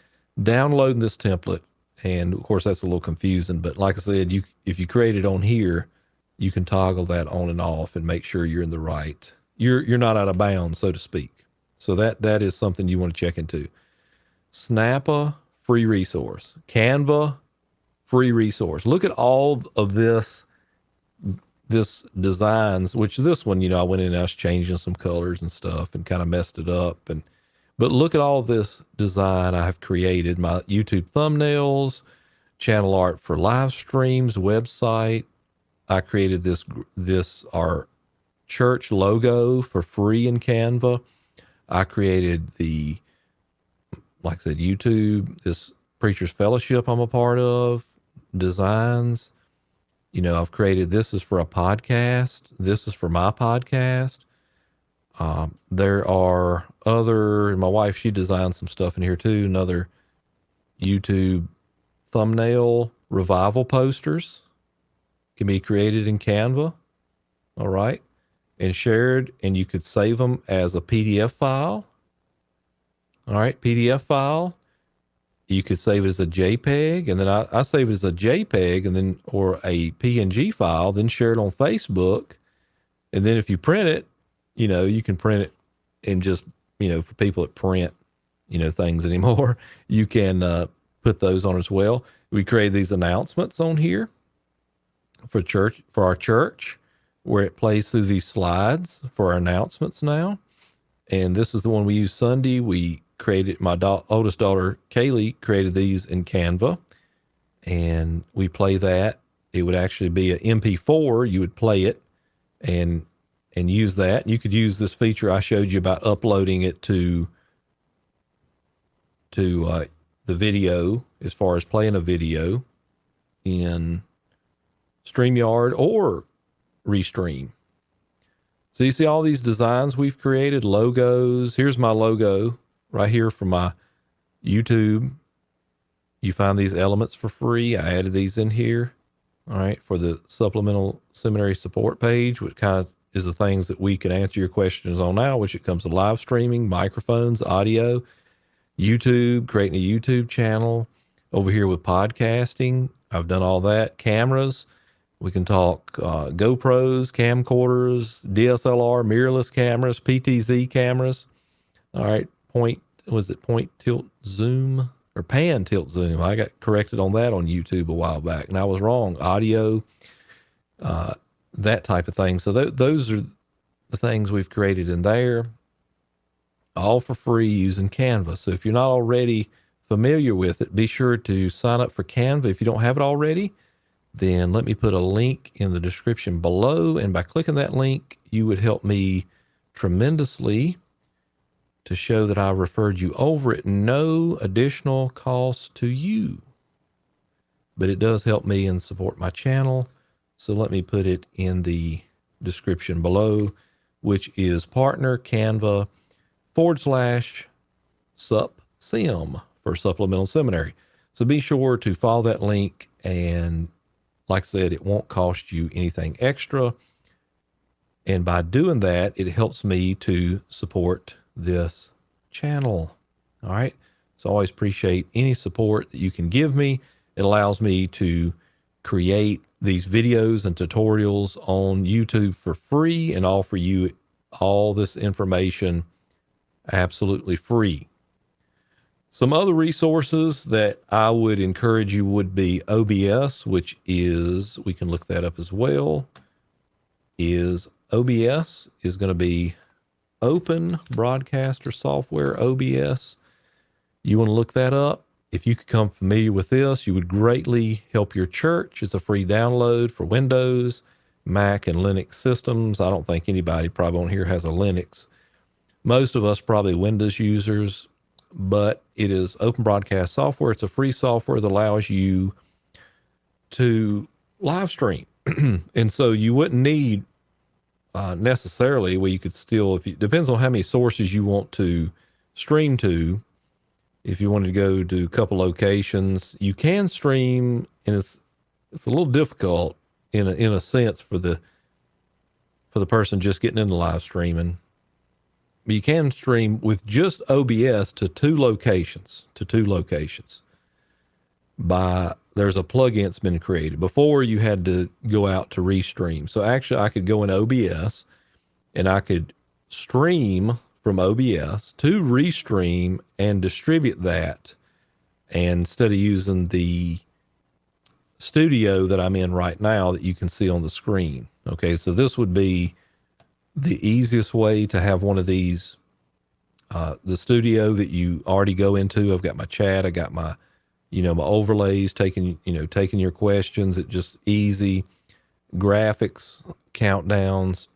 downloading this template, and of course that's a little confusing, but like I said, if you create it on here, you can toggle that on and off and make sure you're in the right, you're not out of bounds, so to speak. So that is something you want to check into. Snappa, free resource. Canva, free resource. Look at all of this designs, which this one, I went in and I was changing some colors and stuff and kind of messed it up. But look at all this design I have created. My YouTube thumbnails, channel art for live streams, website. I created our church logo for free in Canva. I created like I said, YouTube, this Preacher's Fellowship I'm a part of, designs. I've created, this is for a podcast. This is for my podcast. There are my wife, she designed some stuff in here too. Another YouTube thumbnail revival posters can be created in Canva. All right. And shared, and you could save them as a PDF file. All right, PDF file. You could save it as a JPEG, and then I save it as a JPEG, and then or a PNG file, then share it on Facebook. And then if you print it, you can print it and just, for people that print, things anymore, you can put those on as well. We create these announcements on here for our church, where it plays through these slides for our announcements now. And this is the one we use Sunday. We created, my oldest daughter, Kaylee, created these in Canva, and we play that. It would actually be an MP4. You would play it and use that. You could use this feature I showed you about uploading it to the video, as far as playing a video in StreamYard or Restream. So you see all these designs we've created, logos. Here's my logo right here for my YouTube. You find these elements for free. I added these in here. All right. For the supplemental seminary support page, which kind of is the things that we can answer your questions on now, which it comes to live streaming, microphones, audio, YouTube, creating a YouTube channel. Over here with podcasting, I've done all that. Cameras. We can talk GoPros, camcorders, DSLR, mirrorless cameras, PTZ cameras. All right, point tilt zoom or pan tilt zoom? I got corrected on that on YouTube a while back, and I was wrong. Audio, that type of thing. So those are the things we've created in there, all for free using Canva. So if you're not already familiar with it, be sure to sign up for Canva. If you don't have it already, then let me put a link in the description below. And by clicking that link, you would help me tremendously to show that I referred you over at no additional cost to you. But it does help me and support my channel. So let me put it in the description below, which is partner Canva /SupSim for supplemental seminary. So be sure to follow that link, and like I said, it won't cost you anything extra. And by doing that, it helps me to support this channel. All right. So I always appreciate any support that you can give me. It allows me to create these videos and tutorials on YouTube for free and offer you all this information absolutely free. Some other resources that I would encourage you would be OBS, which is, we can look that up as well, is OBS is going to be Open Broadcaster Software, OBS. You want to look that up. If you could become familiar with this, you would greatly help your church. It's a free download for Windows, Mac and Linux systems. I don't think anybody probably on here has a Linux. Most of us probably Windows users, but it is open broadcast software. It's a free software that allows you to live stream. And so you wouldn't need necessarily, well, you could still, if you, depends on how many sources you want to stream to. If you wanted to go to a couple locations, you can stream, and it's a little difficult in a sense for the person just getting into live streaming. But you can stream with just OBS to two locations. There's a plugin that's been created. Before, you had to go out to restream. So actually, I could go in OBS and I could stream from OBS to restream and distribute that. And instead of using the studio that I'm in right now that you can see on the screen. Okay, so this would be the easiest way to have one of these, the studio that you already go into. I've got my chat, I got my, my overlays, taking your questions. It's just easy. Graphics, countdowns,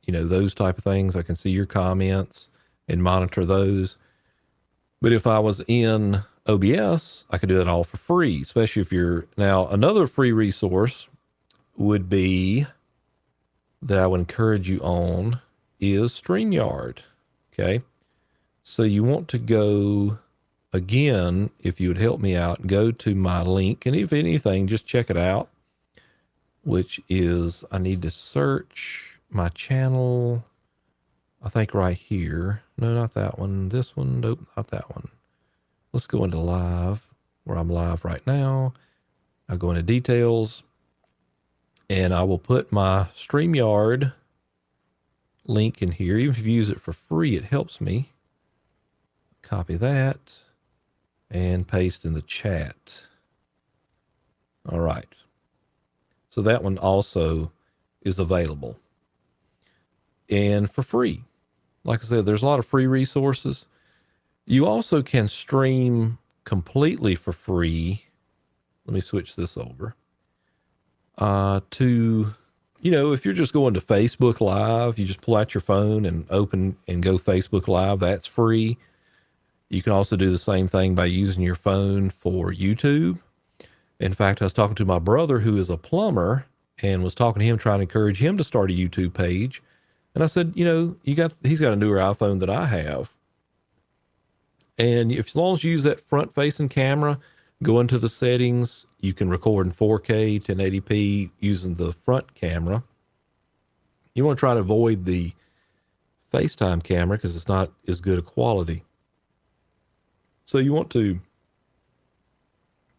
those type of things. I can see your comments and monitor those. But if I was in OBS, I could do it all for free, especially if you're now. Another free resource would be that I would encourage you on is StreamYard. Okay. So you want to go again, if you would help me out, go to my link. And if anything, just check it out, which is, I need to search my channel. I think right here. No, not that one. This one. Nope, not that one. Let's go into live, where I'm live right now. I'll go into details, and I will put my StreamYard link in here. Even if you use it for free, it helps me. Copy that and paste in the chat. All right. So that one also is available and for free. Like I said, there's a lot of free resources. You also can stream completely for free. Let me switch this over. To, if you're just going to Facebook Live, you just pull out your phone and open and go Facebook Live. That's free. You can also do the same thing by using your phone for YouTube. In fact, I was talking to my brother who is a plumber and was talking to him, trying to encourage him to start a YouTube page. And I said, he's got a newer iPhone than I have. And as long as you use that front facing camera, go into the settings, you can record in 4K, 1080p using the front camera. You want to try to avoid the FaceTime camera because it's not as good a quality. So you want to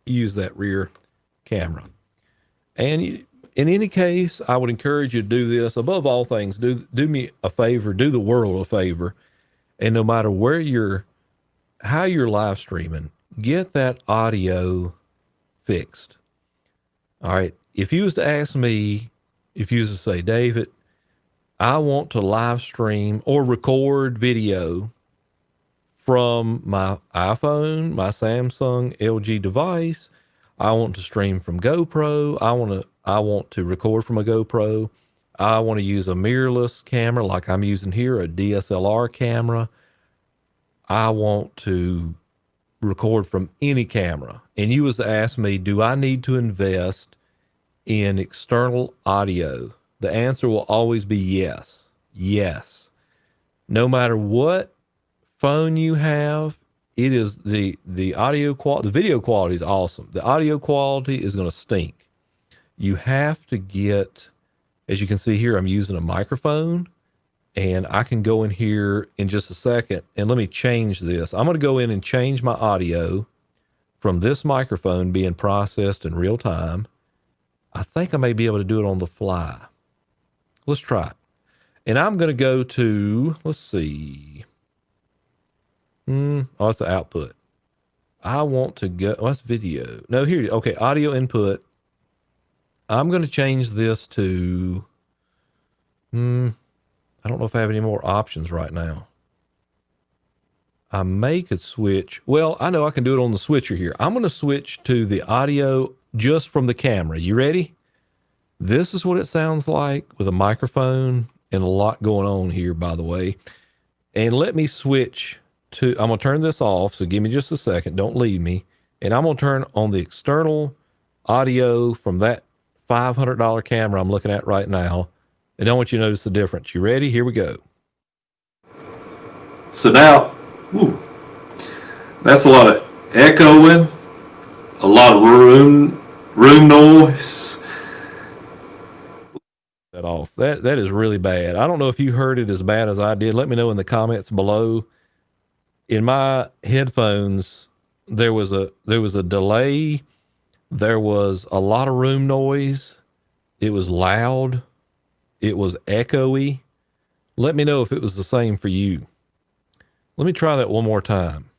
use that rear camera. And in any case, I would encourage you to do this. Above all things, do me a favor, do the world a favor. And no matter how you're live streaming, get that audio fixed. All right. If you was to ask me, if you was to say, David, I want to live stream or record video from my iPhone, my Samsung, LG device. I want to stream from GoPro. I want to record from a GoPro. I want to use a mirrorless camera like I'm using here, a DSLR camera. I want to record from any camera. And you was to ask me, do I need to invest in external audio? The answer will always be yes. Yes. No matter what phone you have, it is the audio quality. The video quality is awesome. The audio quality is going to stink. You have to get, as you can see here, I'm using a microphone, and I can go in here in just a second and let me change this. I'm going to go in and change my audio from this microphone being processed in real time. I think I may be able to do it on the fly. Let's try it. And I'm going to go to, let's see. Oh, it's the output. I want to go, that's video. No, here, okay, audio input. I'm going to change this to, I don't know if I have any more options right now. I may could switch. Well, I know I can do it on the switcher here. I'm going to switch to the audio just from the camera. You ready? This is what it sounds like with a microphone and a lot going on here, by the way. And let me switch to, I'm going to turn this off. So give me just a second. Don't leave me. And I'm going to turn on the external audio from that $500 camera I'm looking at right now. And I want you to notice the difference. You ready? Here we go. So now, that's a lot of echoing, a lot of room noise. That off. That is really bad. I don't know if you heard it as bad as I did. Let me know in the comments below. In my headphones, there was a delay. There was a lot of room noise. It was loud. It was echoey. Let me know if it was the same for you. Let me try that one more time.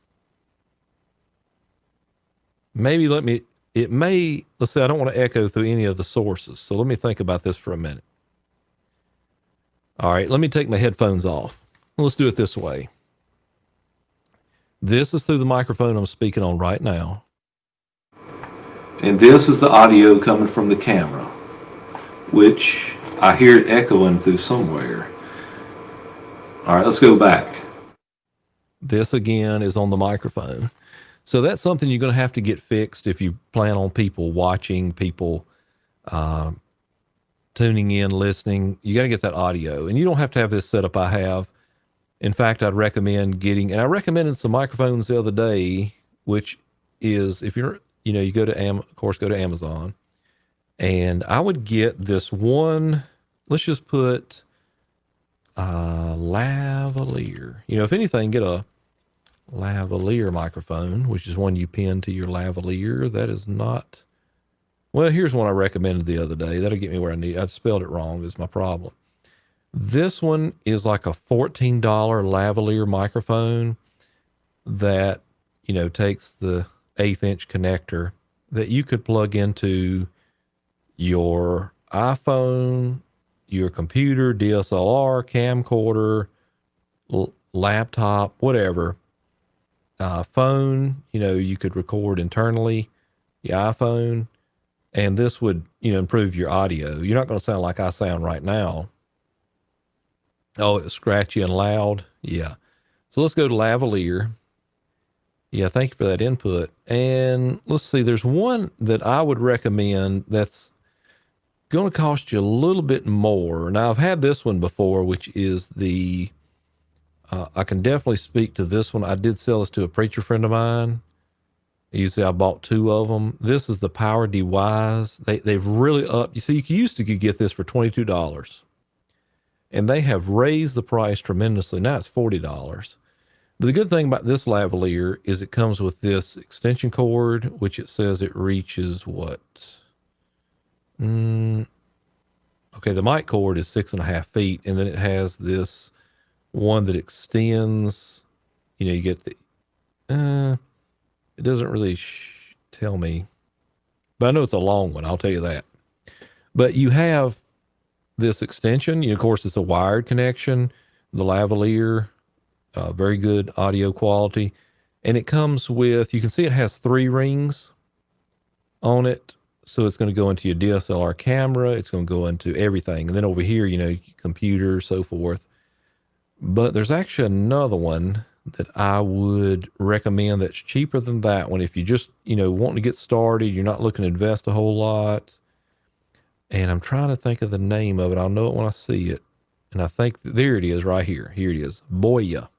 Maybe let's say I don't want to echo through any of the sources. So let me think about this for a minute. All right, let me take my headphones off. Let's do it this way. This is through the microphone I'm speaking on right now. And this is the audio coming from the camera, which I hear it echoing through somewhere. All right, let's go back. This again is on the microphone. So that's something you're going to have to get fixed if you plan on people watching, people tuning in, listening. You got to get that audio. And you don't have to have this setup I have. In fact, I'd recommend getting, and I recommended some microphones the other day, which is if you're, you go to, go to Amazon, and I would get this one, let's just put lavalier. If anything, get a lavalier microphone, which is one you pin to your lavalier. That is not, well, here's one I recommended the other day. That'll get me where I need. I spelled it wrong is my problem. This one is like a $14 lavalier microphone that, takes the 1/8 inch connector that you could plug into your iPhone, your computer, DSLR, camcorder, laptop, whatever. Phone, you could record internally, your iPhone, and this would, improve your audio. You're not going to sound like I sound right now. Oh, it was scratchy and loud. Yeah. So let's go to lavalier. Yeah, thank you for that input. And let's see, there's one that I would recommend that's going to cost you a little bit more. Now, I've had this one before, which is the, I can definitely speak to this one. I did sell this to a preacher friend of mine. Usually I bought 2 of them. This is the Power DYs. They've really upped. You see, you used to get this for $22. And they have raised the price tremendously. Now it's $40. But the good thing about this lavalier is it comes with this extension cord, which it says it reaches what? Okay, the mic cord is 6.5 feet, and then it has this one that extends. You get the. It doesn't really tell me, but I know it's a long one. I'll tell you that. But you have this extension. Of course, it's a wired connection. The lavalier. Very good audio quality. And it comes with, you can see it has 3 rings on it. So it's going to go into your DSLR camera. It's going to go into everything. And then over here, computer, so forth. But there's actually another one that I would recommend that's cheaper than that one. If you just, wanting to get started, you're not looking to invest a whole lot. And I'm trying to think of the name of it. I'll know it when I see it. And I think there it is right here. Here it is. Boya.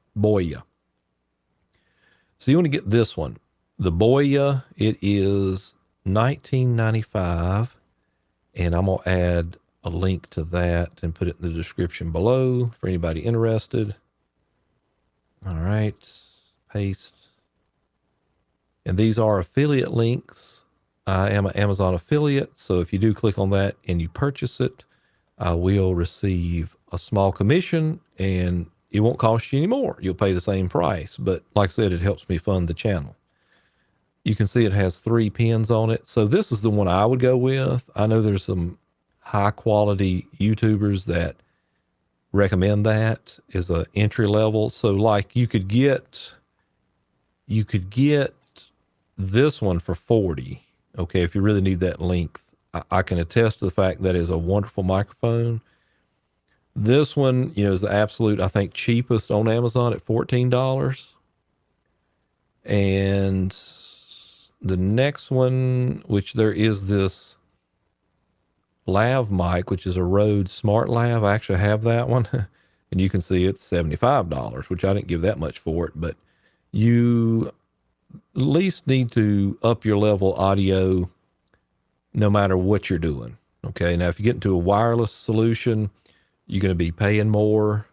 So you want to get this one. The Boya, it is $19.95. And I'm going to add a link to that and put it in the description below for anybody interested. All right. Paste. And these are affiliate links. I am an Amazon affiliate. So if you do click on that and you purchase it, I will receive a small commission, and it won't cost you any more. You'll pay the same price. But like I said, it helps me fund the channel. You can see it has 3 pins on it. So this is the one I would go with. I know there's some high quality YouTubers that recommend that as a entry level. So like you could get this one for $40. Okay. If you really need that length, I can attest to the fact that is a wonderful microphone. This one, is the absolute, I think, cheapest on Amazon at $14. And the next one, which there is this lav mic, which is a Rode Smart Lav. I actually have that one. And you can see it's $75, which I didn't give that much for it. But you at least need to up your level audio no matter what you're doing. Okay. Now, if you get into a wireless solution, you're going to be paying more,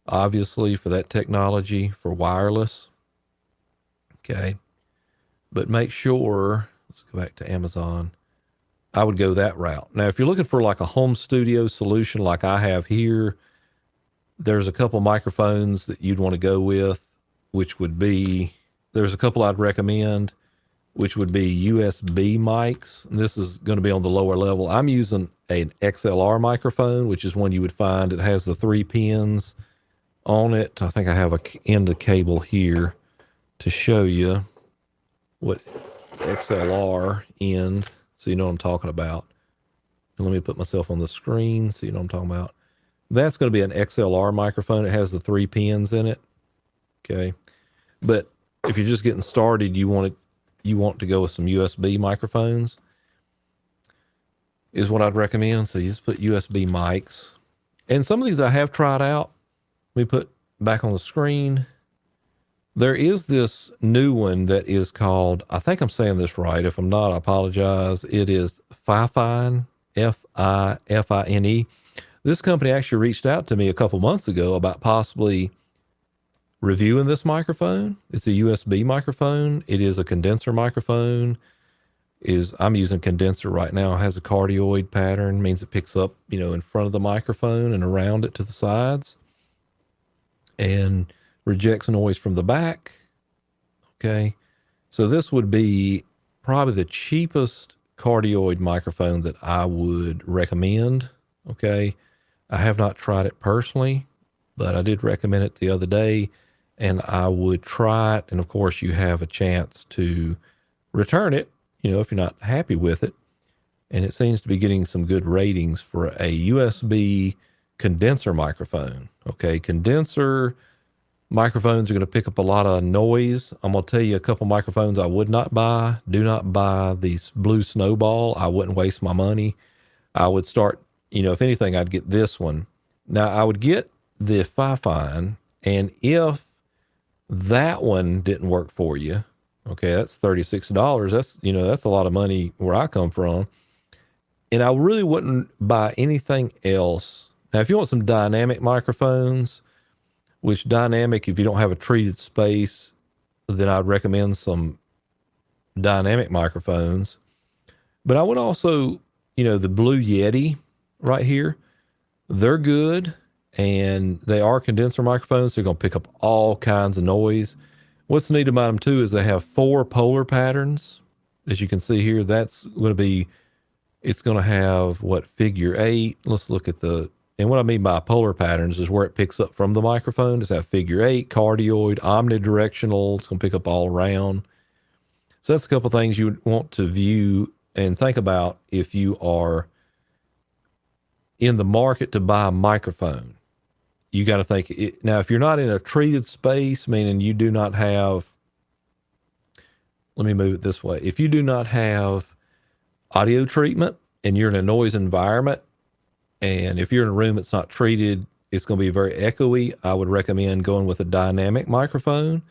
obviously, for that technology for wireless. Okay. But make sure, let's go back to Amazon. I would go that route. Now, if you're looking for like a home studio solution like I have here, there's a couple microphones that you'd want to go with, which would be, there's a couple I'd recommend, which would be USB mics. And this is going to be on the lower level. I'm using an XLR microphone, which is one you would find. It has the 3 pins on it. I think I have a end of cable here to show you what XLR end, so you know what I'm talking about. And let me put myself on the screen so you know what I'm talking about. That's going to be an XLR microphone. It has the 3 pins in it. Okay. But if you're just getting started, you want to go with some USB microphones is what I'd recommend. So you just put USB mics. And some of these I have tried out. Let me put back on the screen. There is this new one that is called, I think I'm saying this right. If I'm not, I apologize. It is Fifine, Fifine. This company actually reached out to me a couple months ago about possibly reviewing this microphone. It's a USB microphone. It is a condenser microphone. I'm using condenser right now. It has a cardioid pattern, means it picks up, in front of the microphone and around it to the sides, and rejects noise from the back. Okay. So this would be probably the cheapest cardioid microphone that I would recommend. Okay. I have not tried it personally, but I did recommend it the other day, and I would try it. And of course you have a chance to return it, if you're not happy with it. And it seems to be getting some good ratings for a USB condenser microphone. Okay. Condenser microphones are going to pick up a lot of noise. I'm going to tell you a couple microphones I would not buy. Do not buy these Blue Snowball. I wouldn't waste my money. I would start, if anything, I'd get this one. Now, I would get the Fifine, and if that one didn't work for you, okay, that's $36. That's a lot of money where I come from. And I really wouldn't buy anything else. Now, if you want some dynamic microphones, which dynamic, if you don't have a treated space, then I'd recommend some dynamic microphones. But I would also, the Blue Yeti right here, they're good, and they are condenser microphones. So they're going to pick up all kinds of noise. What's neat about them too is they have 4 polar patterns. As you can see here, it's going to have figure 8. Let's look at and what I mean by polar patterns is where it picks up from the microphone. It's that figure 8, cardioid, omnidirectional. It's going to pick up all around. So that's a couple things you would want to view and think about if you are in the market to buy a microphone. You got to think now, if you're not in a treated space, meaning you do not have, let me move it this way. If you do not have audio treatment and you're in a noise environment, and if you're in a room that's not treated, it's going to be very echoey. I would recommend going with a dynamic microphone,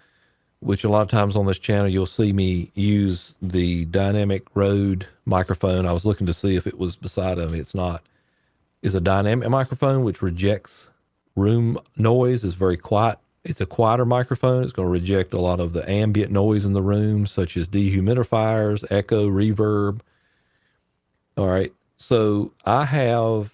which a lot of times on this channel, you'll see me use the dynamic Rode microphone. I was looking to see if it was beside of me. It's not. It's a dynamic microphone, which rejects room noise. It's very quiet. It's a quieter microphone. It's going to reject a lot of the ambient noise in the room, such as dehumidifiers, echo, reverb. All right. So I have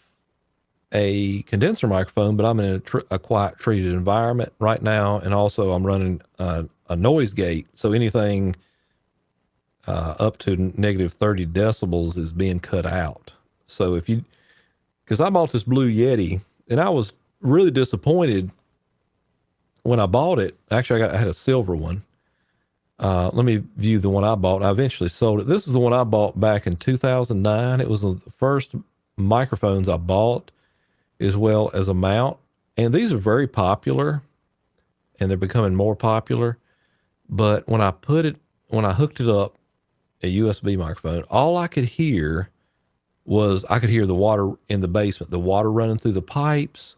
a condenser microphone, but I'm in a quiet treated environment right now. And also I'm running a noise gate. So anything up to negative 30 decibels is being cut out. So because I bought this Blue Yeti, and I was really disappointed when I bought it. Actually, I had a silver one. Let me view the one I bought. I eventually sold it. This is the one I bought back in 2009. It was the first microphones I bought, as well as a mount. And these are very popular, and they're becoming more popular. But when I hooked it up, a USB microphone, all I could hear was I could hear the water in the basement, the water running through the pipes.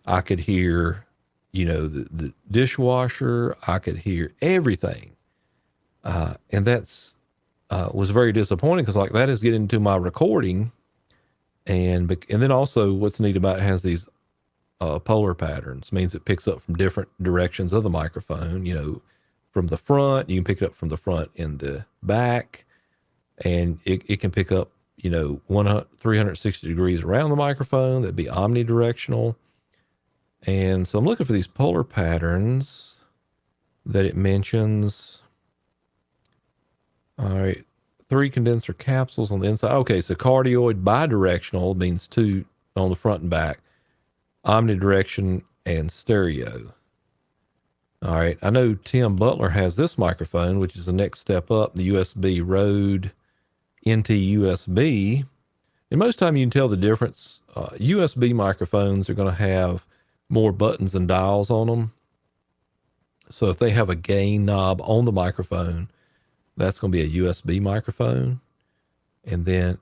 I could hear, the dishwasher. I could hear everything. And that's was very disappointing because that is getting into my recording. And then also what's neat about it has these polar patterns, means it picks up from different directions of the microphone, from the front. You can pick it up from the front and the back, and it can pick up, 360 degrees around the microphone. That'd be omnidirectional. And so I'm looking for these polar patterns that it mentions. All right. 3 condenser capsules on the inside. Okay. So cardioid bidirectional means 2 on the front and back, omnidirection, and stereo. All right. I know Tim Butler has this microphone, which is the next step up, the USB Rode NT USB. And most time you can tell the difference. USB microphones are going to have more buttons and dials on them. So if they have a gain knob on the microphone, that's going to be a USB microphone. And then,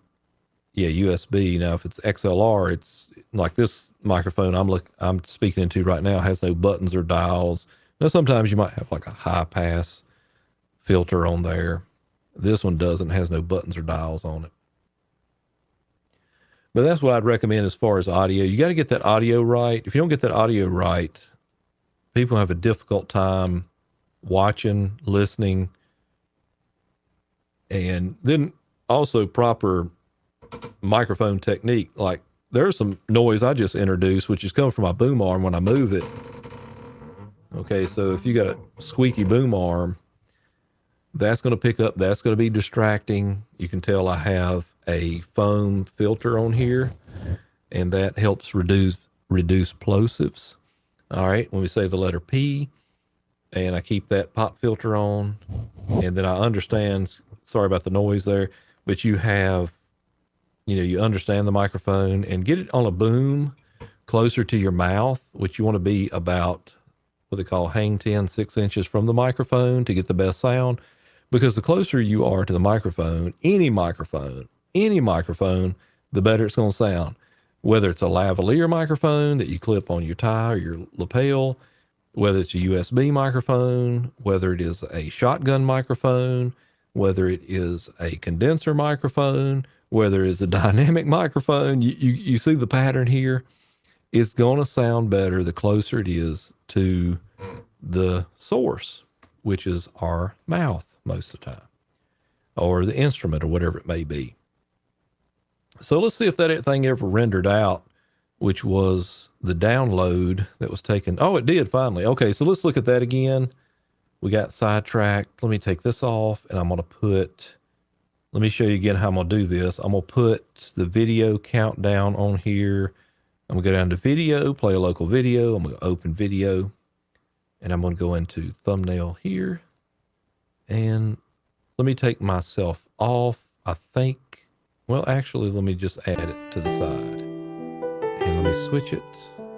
USB. Now, if it's XLR, it's like this microphone I'm speaking into right now has no buttons or dials. Now, sometimes you might have like a high pass filter on there. This one doesn't, has no buttons or dials on it. But that's what I'd recommend as far as audio. You got to get that audio right. If you don't get that audio right, people have a difficult time watching, listening, and then also proper microphone technique. Like there's some noise I just introduced, which is coming from my boom arm when I move it. Okay, so if you got a squeaky boom arm, that's going to pick up, that's going to be distracting. You can tell I have a foam filter on here, and that helps reduce plosives. All right, when we say the letter P, and I keep that pop filter on, and then I understand, sorry about the noise there, but you have, you understand the microphone, and get it on a boom closer to your mouth, which you want to be about what they call hang 10, 6 inches from the microphone to get the best sound. Because the closer you are to the microphone, any microphone, the better it's going to sound. Whether it's a lavalier microphone that you clip on your tie or your lapel, whether it's a USB microphone, whether it is a shotgun microphone, whether it is a condenser microphone, whether it's a dynamic microphone, you see the pattern here. It's going to sound better the closer it is to the source, which is our mouth most of the time, or the instrument, or whatever it may be. So let's see if that thing ever rendered out, which was the download that was taken. Oh, it did finally. Okay, so let's look at that again. We got sidetracked. Let me take this off, and I'm going to let me show you again how I'm going to do this. I'm going to put the video countdown on here. I'm going to go down to video, play a local video. I'm going to open video, and I'm going to go into thumbnail here. And let me take myself off. I think, well, actually, let me just add it to the side. And let me switch it.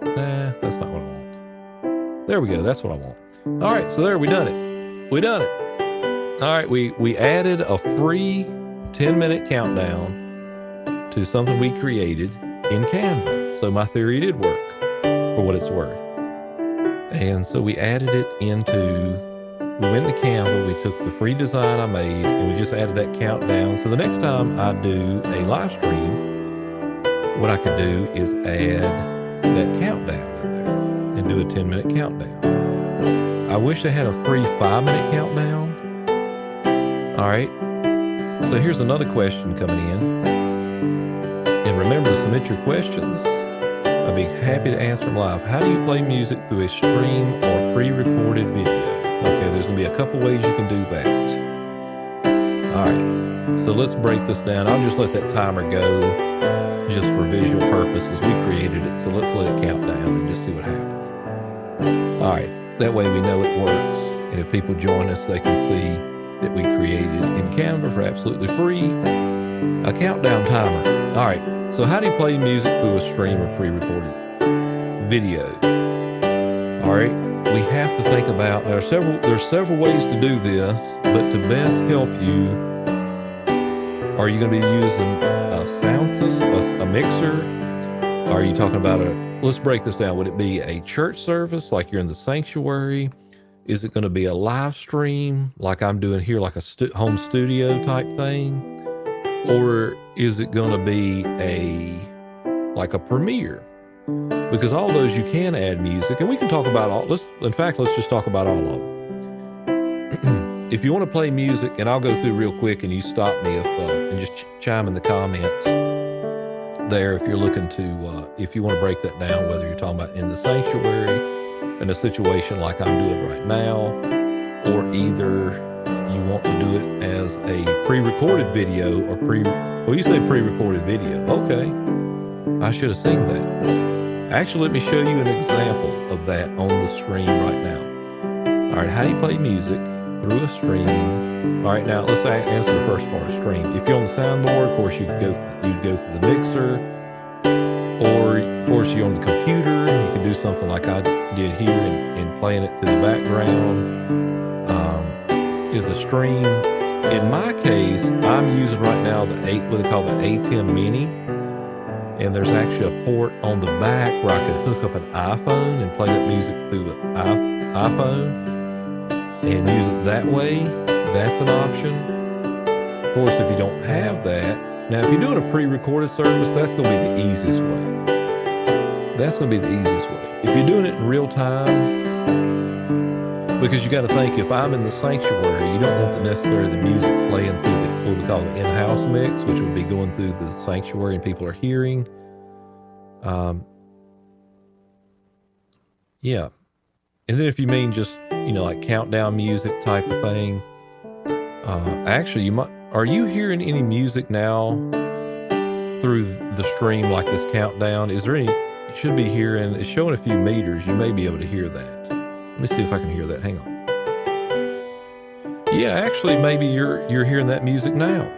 Nah, that's not what I want. There we go. That's what I want. All right, so there, we done it. We done it. All right, we added a free 10-minute countdown to something we created in Canva. So my theory did work for what it's worth. And so we added it we went to Canva, we took the free design I made, and we just added that countdown. So the next time I do a live stream, what I could do is add that countdown in there and do a 10-minute countdown. I wish they had a free 5-minute countdown. All right. So here's another question coming in. And remember to submit your questions. I'd be happy to answer them live. How do you play music through a stream or pre-recorded video? Okay, there's going to be a couple ways you can do that. All right, so let's break this down. I'll just let that timer go just for visual purposes. We created it, so let's let it count down and just see what happens. All right, That way we know it works. And if people join us, they can see that we created in Canva for absolutely free a countdown timer. All right. So how do you play music through a stream or pre-recorded video? All right. We have to think about, there's several ways to do this, but to best help you, are you going to be using a sound system, a mixer? Are you talking about let's break this down. Would it be a church service like you're in the sanctuary? Is it going to be a live stream like I'm doing here, like a home studio type thing? Or is it going to be like a premiere? Because all those you can add music, and we can talk about all, let's just talk about all of them. If you want to play music, and I'll go through real quick and you stop me and just chime in the comments there if you're looking to, if you want to break that down, whether you're talking about in the sanctuary, in a situation like I'm doing right now, or either you want to do it as a pre-recorded video or well, you say pre-recorded video. Okay. I should have seen that. Actually, let me show you an example of that on the screen right now. All right. How do you play music through a stream? All right. Now let's answer the first part of stream. If you're on the soundboard, of course, you'd go through the mixer, or of course you're on the computer. You can do something like I did here and playing it through the background. Is the stream. In my case, I'm using right now what they call the A10 Mini, and there's actually a port on the back where I could hook up an iPhone and play that music through the iPhone and use it that way. That's an option. Of course, if you don't have that, now if you're doing a pre-recorded service, that's going to be the easiest way. That's going to be the easiest way. If you're doing it in real time, because you got to think, if I'm in the sanctuary, you don't want necessarily the music playing through what we call the in-house mix, which would be going through the sanctuary and people are hearing. Yeah. And then if you mean just, like countdown music type of thing, actually are you hearing any music now through the stream like this countdown? Is there any, you should be hearing, it's showing a few meters. You may be able to hear that. Let me see if I can hear that. Hang on. Yeah, actually, maybe you're hearing that music now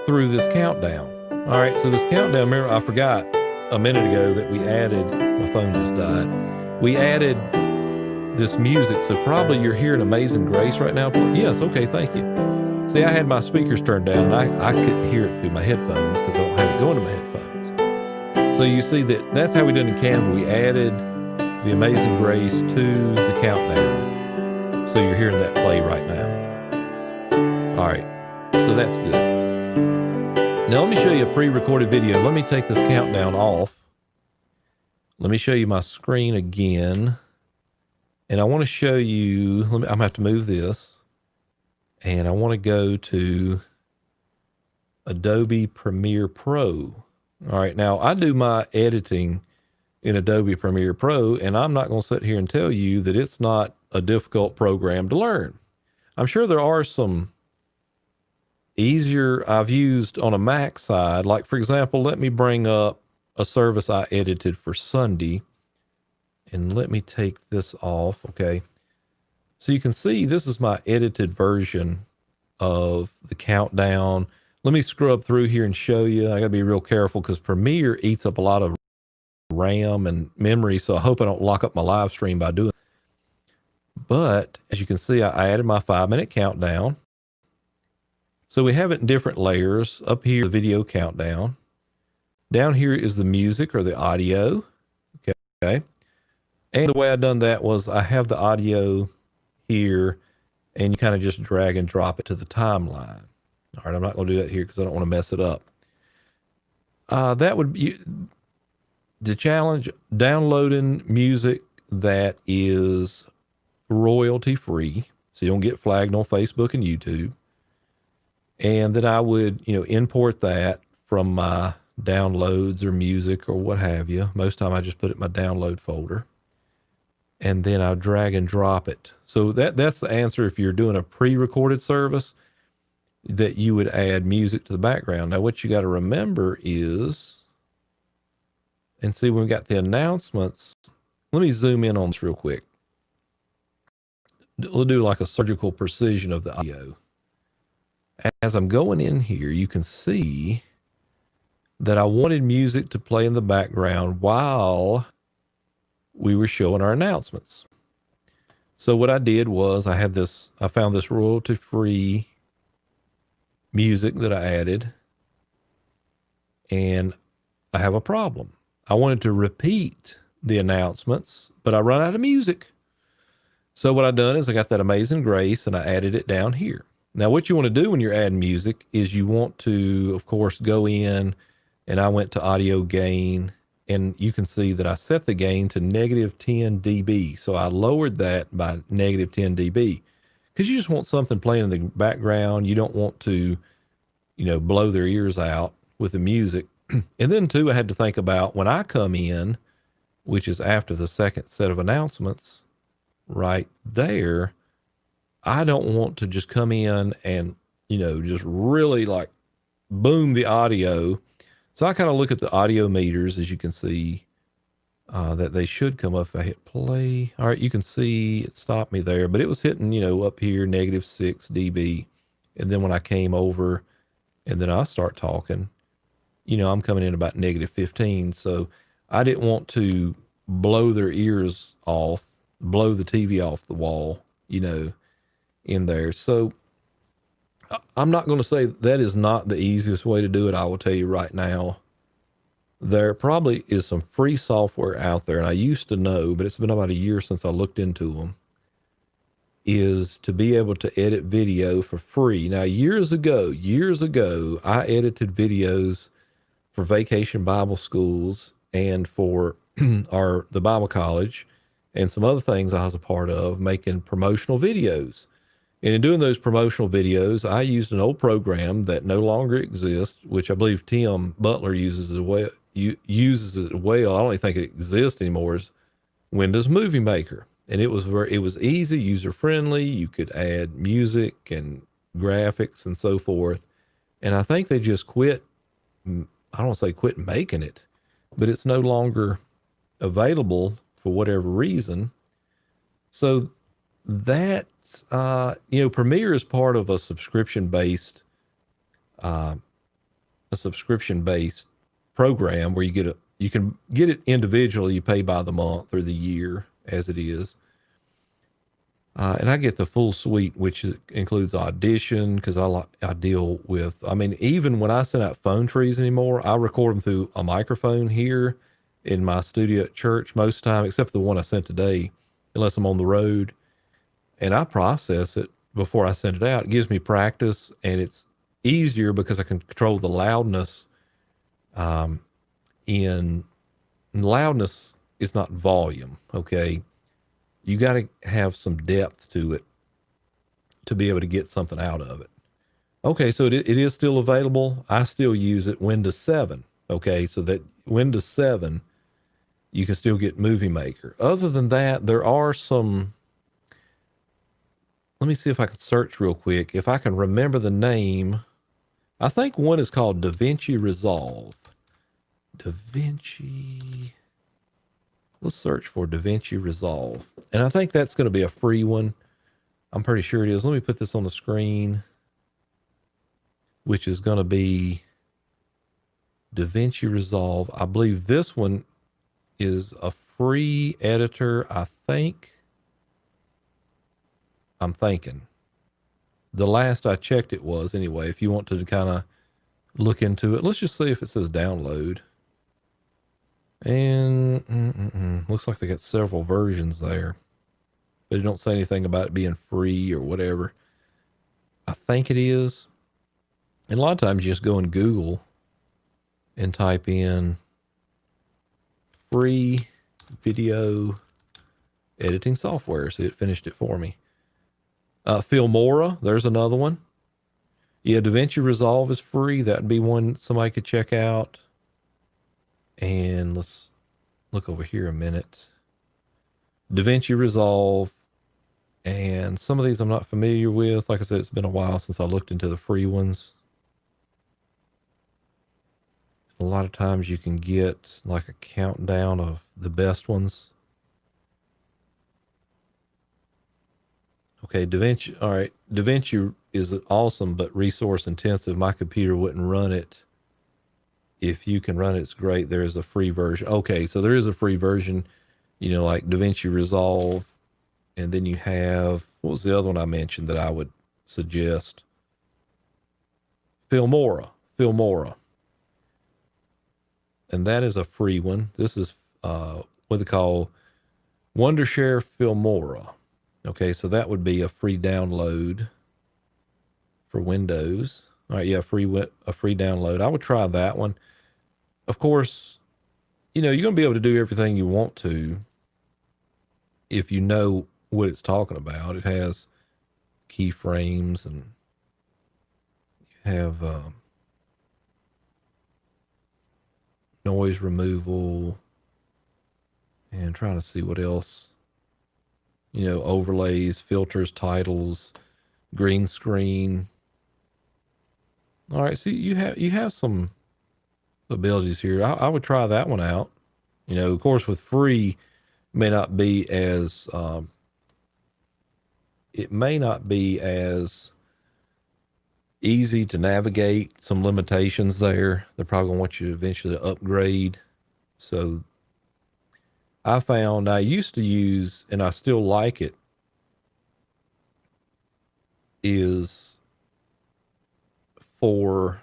through this countdown. All right, so this countdown, remember, I forgot a minute ago that we added, my phone just died. We added this music, so probably you're hearing Amazing Grace right now. Yes, okay, thank you. See, I had my speakers turned down, and I couldn't hear it through my headphones because I don't have it going to my headphones. So you see that's how we did in Canva. We added the Amazing Grace to the countdown. So you're hearing that play right now. All right, so that's good. Now let me show you a pre-recorded video. Let me take this countdown off. Let me show you my screen again. And I want to show you, I'm gonna have to move this. And I want to go to Adobe Premiere Pro. All right, now I do my editing in Adobe Premiere Pro, and I'm not going to sit here and tell you that it's not a difficult program to learn. I'm sure there are some easier I've used on a Mac side. Like, for example, let me bring up a service I edited for Sunday, and let me take this off, okay? So you can see this is my edited version of the countdown. Let me scrub through here and show you. I got to be real careful because Premiere eats up a lot of RAM and memory, so I hope I don't lock up my live stream by doing it. But as you can see, I added my 5-minute countdown. So we have it in different layers. Up here, the video countdown. Down here is the music or the audio. Okay. And the way I done that was I have the audio here, and you kind of just drag and drop it to the timeline. All right, I'm not going to do that here because I don't want to mess it up. That would be the challenge, downloading music that is royalty free, so you don't get flagged on Facebook and YouTube. And then I would, import that from my downloads or music or what have you. Most time I just put it in my download folder. And then I drag and drop it. So that's the answer if you're doing a pre-recorded service, that you would add music to the background. Now what you got to remember is, and see when we got the announcements, let me zoom in on this real quick. we'll do like a surgical precision of the audio. As I'm going in here, you can see that I wanted music to play in the background while we were showing our announcements. So what I did was I found this royalty free music that I added, and I have a problem. I wanted to repeat the announcements, but I run out of music. So what I done is I got that Amazing Grace and I added it down here. Now, what you want to do when you're adding music is you want to, of course, go in, and I went to audio gain, and you can see that I set the gain to negative 10 dB. So I lowered that by negative 10 dB because you just want something playing in the background. You don't want to, blow their ears out with the music. And then too, I had to think about when I come in, which is after the second set of announcements right there, I don't want to just come in and, just really like boom the audio. So I kind of look at the audio meters, as you can see, that they should come up if I hit play. All right, you can see it stopped me there, but it was hitting, up here, negative 6 dB. And then when I came over and then I start talking, I'm coming in about negative 15. So I didn't want to blow their ears off, blow the TV off the wall, in there. So I'm not going to say that is not the easiest way to do it. I will tell you right now, there probably is some free software out there, and I used to know, but it's been about a year since I looked into them, is to be able to edit video for free. Now, years ago, I edited videos for Vacation Bible Schools and for the Bible College and some other things I was a part of, making promotional videos. And in doing those promotional videos, I used an old program that no longer exists, which I believe Tim Butler uses as well. Uses it well. I don't even think it exists anymore. Is Windows Movie Maker, and it was easy, user friendly. You could add music and graphics and so forth. And I think they just quit. I don't want to say quit making it, but it's no longer available for whatever reason. So that Premiere is part of a subscription based program where you can get it individually. You pay by the month or the year as it is. And I get the full suite, which includes Audition, because I deal with, even when I send out phone trees anymore, I record them through a microphone here in my studio at church most of the time, except for the one I sent today, unless I'm on the road. And I process it before I send it out. It gives me practice, and it's easier because I can control the loudness. In loudness is not volume, okay? You got to have some depth to it to be able to get something out of it. Okay, so it is still available. I still use it, Windows 7. Okay, so that Windows 7, you can still get Movie Maker. Other than that, there are some, let me see if I can search real quick. If I can remember the name, I think one is called DaVinci Resolve. Let's search for DaVinci Resolve. And I think that's going to be a free one. I'm pretty sure it is. Let me put this on the screen, which is going to be DaVinci Resolve. I believe this one is a free editor. I'm thinking. The last I checked it was, anyway. If you want to kind of look into it, let's just see if it says download. And looks like they got several versions there, but it don't say anything about it being free or whatever. I think it is. And a lot of times you just go in Google and type in free video editing software. See, it finished it for me. Filmora, there's another one. Yeah, DaVinci Resolve is free. That'd be one somebody could check out. And let's look over here a minute. DaVinci Resolve. And some of these I'm not familiar with. Like I said, it's been a while since I looked into the free ones. A lot of times you can get like a countdown of the best ones. Okay, DaVinci. All right, DaVinci is awesome, but resource intensive. My computer wouldn't run it. If you can run it, it's great. There is a free version. Okay, so there is a free version, like DaVinci Resolve. And then you have, what was the other one I mentioned that I would suggest? Filmora. And that is a free one. This is what they call Wondershare Filmora. Okay, so that would be a free download for Windows. All right, yeah, a free download. I would try that one. Of course, you're going to be able to do everything you want to if you know what it's talking about. It has keyframes, and you have noise removal, and trying to see what else. Overlays, filters, titles, green screen. All right, see, you have some abilities here. I would try that one out. Of course, with free, may not be as it may not be as easy to navigate. Some limitations there. They're probably going to want you eventually to upgrade. So I found I used to use, and I still like it, is for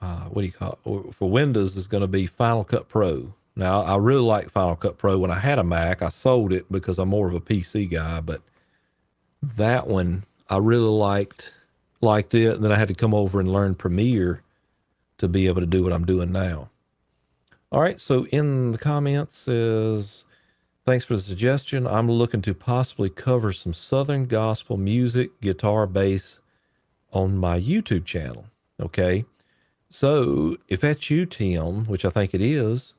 what do you call it? For Windows is going to be Final Cut Pro. Now, I really like Final Cut Pro. When I had a Mac, I sold it because I'm more of a PC guy, but that one I really liked it. And then I had to come over and learn Premiere to be able to do what I'm doing now. All right, so in the comments says, thanks for the suggestion. I'm looking to possibly cover some Southern gospel music, guitar, bass on my YouTube channel. Okay, so if that's you, Tim, which I think it is,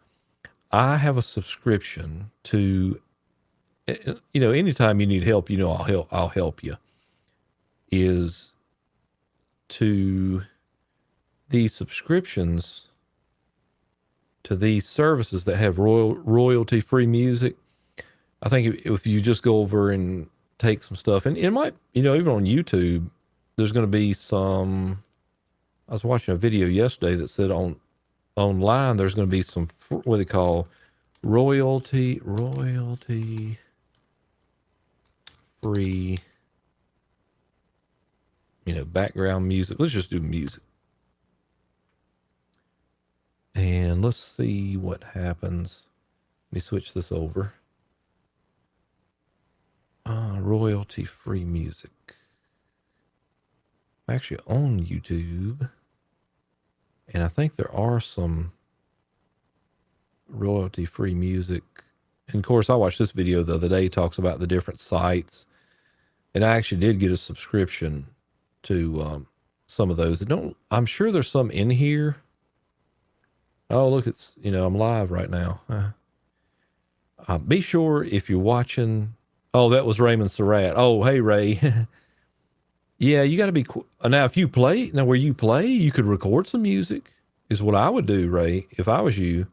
I have a subscription to, anytime you need help, I'll help you, is to these subscriptions to these services that have royalty-free music. I think if you just go over and take some stuff, and it might, even on YouTube, there's going to be some. I was watching a video yesterday that said online there's going to be some what they call royalty free, background music. Let's just do music. And let's see what happens. Let me switch this over. Royalty-free music. I'm actually on YouTube. And I think there are some royalty-free music. And of course, I watched this video the other day. It talks about the different sites. And I actually did get a subscription to some of those. I'm sure there's some in here. Oh, look, it's, I'm live right now. Be sure if you're watching. Oh, that was Raymond Surratt. Oh, hey, Ray. Yeah, you got to be. Now, if you play, where you play, you could record some music, is what I would do, Ray, if I was you.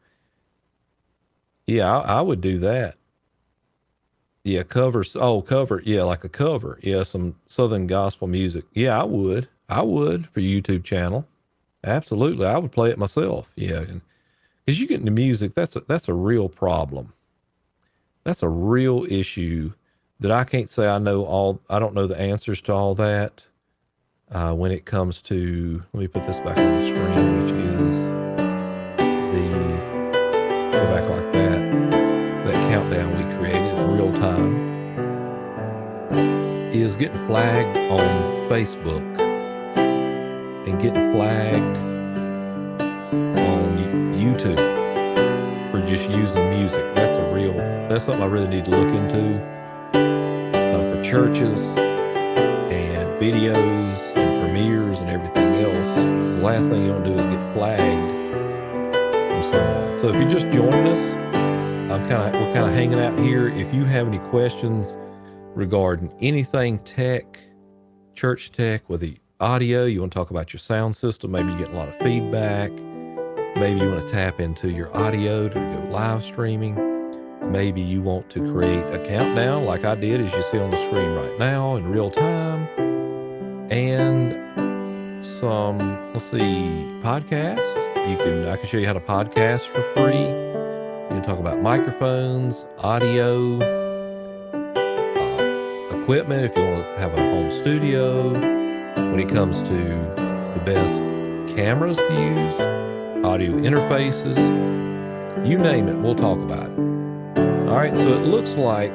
Yeah, I would do that. Yeah, covers. Oh, cover. Yeah, like a cover. Yeah, some Southern gospel music. Yeah, I would for YouTube channel. Absolutely. I would play it myself. Yeah. Because you get into music, that's a real problem. That's a real issue that I can't say I don't know the answers to all that. When it comes to, let me put this back on the screen, which is go back like that countdown we created in real time, is getting flagged on Facebook and getting flagged on YouTube for just using music. That's something I really need to look into for churches and videos and premieres and everything else. The last thing you want to do is get flagged from someone. So if you're just joining us, we're kind of hanging out here. If you have any questions regarding anything tech, church tech, with the audio, you want to talk about your sound system, maybe you get a lot of feedback, maybe you want to tap into your audio to go live streaming, Maybe you want to create a countdown like I did, as you see on the screen right now in real time, and some, let's see, podcasts. I can show you how to podcast for free. You can talk about microphones, audio, equipment if you want to have a home studio. When it comes to the best cameras to use, audio interfaces, you name it, we'll talk about it. All right, so it looks like,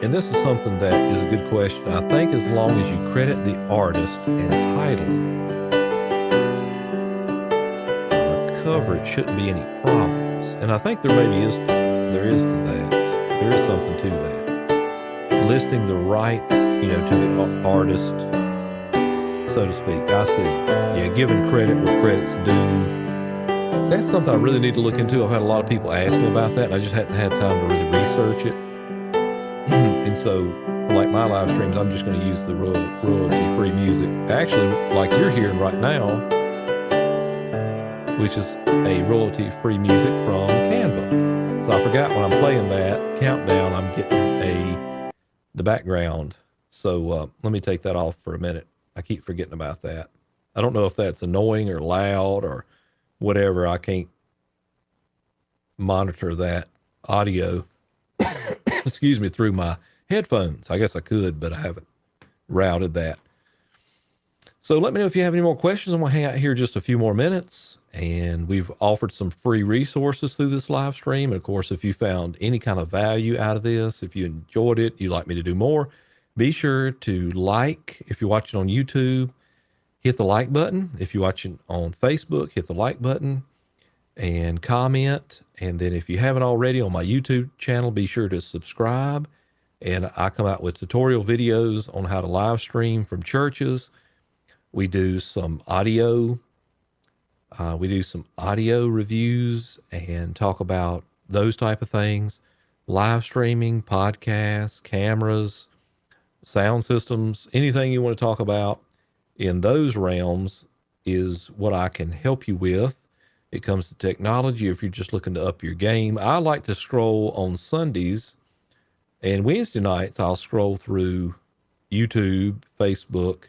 and this is something that is a good question. I think as long as you credit the artist and title on the cover, it shouldn't be any problems. And I think there is to that. There is something to that. Listing the rights, to the artist, so to speak. I see. Yeah, giving credit where credit's due. That's something I really need to look into. I've had a lot of people ask me about that, and I just hadn't had time to really research it. And so, for like my live streams, I'm just going to use the royalty-free music. Actually, like you're hearing right now, which is a royalty-free music from Canva. So I forgot when I'm playing that countdown, I'm getting the background. So let me take that off for a minute. I keep forgetting about that. I don't know if that's annoying or loud or whatever. I can't monitor that audio, excuse me, through my headphones. I guess I could, but I haven't routed that. So let me know if you have any more questions. I'm going to hang out here just a few more minutes, and we've offered some free resources through this live stream. And of course, if you found any kind of value out of this, if you enjoyed it, you'd like me to do more, be sure to like. If you're watching on YouTube, hit the like button. If you're watching on Facebook, hit the like button and comment. And then if you haven't already on my YouTube channel, be sure to subscribe. And I come out with tutorial videos on how to live stream from churches. We do some audio. Reviews and talk about those type of things. Live streaming, podcasts, cameras, sound systems, anything you want to talk about in those realms is what I can help you with. It comes to technology. If you're just looking to up your game, I like to scroll on Sundays and Wednesday nights. I'll scroll through YouTube, Facebook,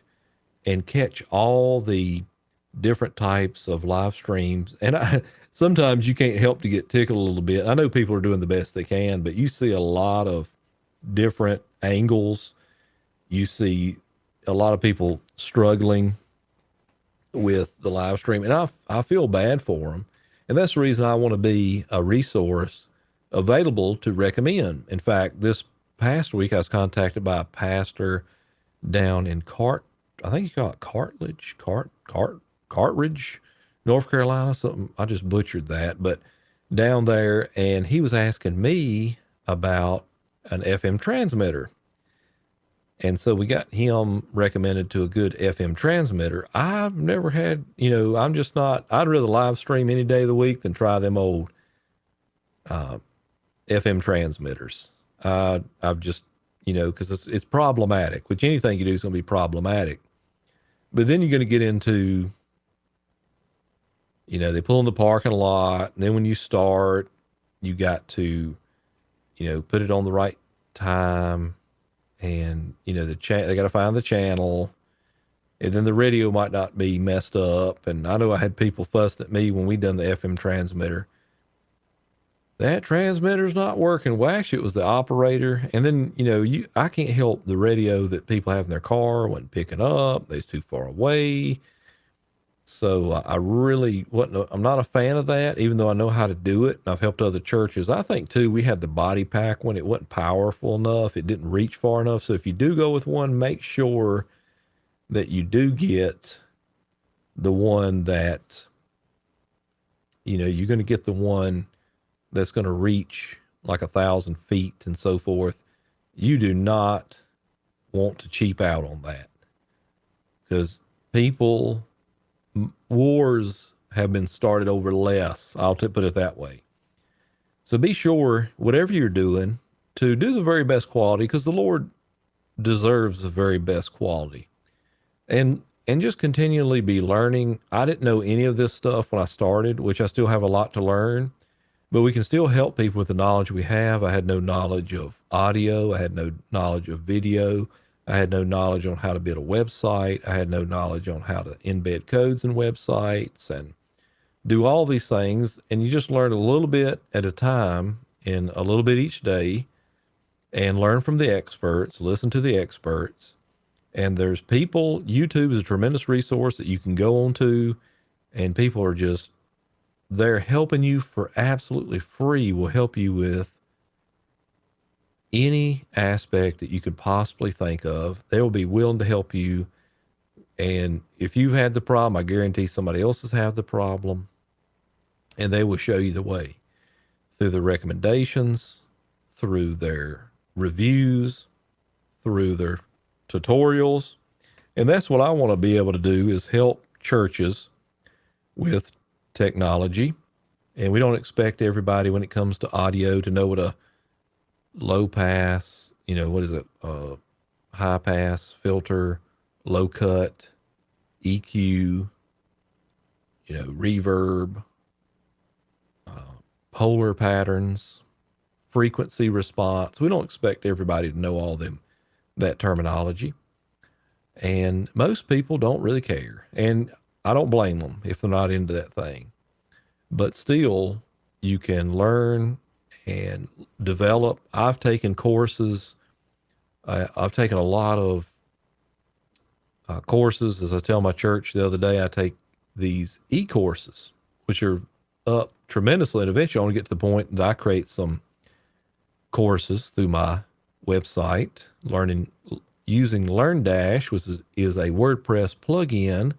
and catch all the different types of live streams. And sometimes you can't help to get tickled a little bit. I know people are doing the best they can, but you see a lot of different angles. You see a lot of people struggling with the live stream, and I feel bad for them. And that's the reason I want to be a resource available to recommend. In fact, this past week I was contacted by a pastor down in I think you call it Cartridge, North Carolina, something. I just butchered that, but down there, and he was asking me about an FM transmitter. And so we got him recommended to a good FM transmitter. I've never had, I'm just not, I'd rather live stream any day of the week than try them old FM transmitters. I've just, because it's problematic, which anything you do is going to be problematic. But then you're going to get into, they pull in the parking lot. And then when you start, you got to, put it on the right time. And, they got to find the channel. And then the radio might not be messed up. And I know I had people fussing at me when we done the FM transmitter. That transmitter's not working. Well, actually, it was the operator. And then, I can't help the radio that people have in their car wasn't picking up. They was too far away. So I really I'm not a fan of that, even though I know how to do it. And I've helped other churches. I think, too, we had the body pack when it wasn't powerful enough. It didn't reach far enough. So if you do go with one, make sure that you do get the one that, you're going to get the one that's going to reach like 1,000 feet and so forth. You do not want to cheap out on that, because wars have been started over less. I'll put it that way. So be sure, whatever you're doing, to do the very best quality, because the Lord deserves the very best quality. And just continually be learning. I didn't know any of this stuff when I started, which I still have a lot to learn. but we can still help people with the knowledge we have. I had no knowledge of audio. I had no knowledge of video. I had no knowledge on how to build a website. I had no knowledge on how to embed codes in websites and do all these things. And you just learn a little bit at a time and a little bit each day and learn from the experts, listen to the experts. And there's people, YouTube is a tremendous resource that you can go on to, and people are just, they're helping you for absolutely free, will help you with any aspect that you could possibly think of. They will be willing to help you. And if you've had the problem, I guarantee somebody else has had the problem, and they will show you the way through the recommendations, through their reviews, through their tutorials. And that's what I want to be able to do, is help churches with technology. And we don't expect everybody when it comes to audio to know what a low pass, what is it? High pass filter, low cut, EQ, reverb, polar patterns, frequency response. We don't expect everybody to know all that terminology. And most people don't really care. And I don't blame them if they're not into that thing. But still, you can learn and develop. I've taken courses. I've taken a lot of courses. As I tell my church the other day, I take these e-courses, which are up tremendously. And eventually I want to get to the point that I create some courses through my website, using LearnDash, which is a WordPress plugin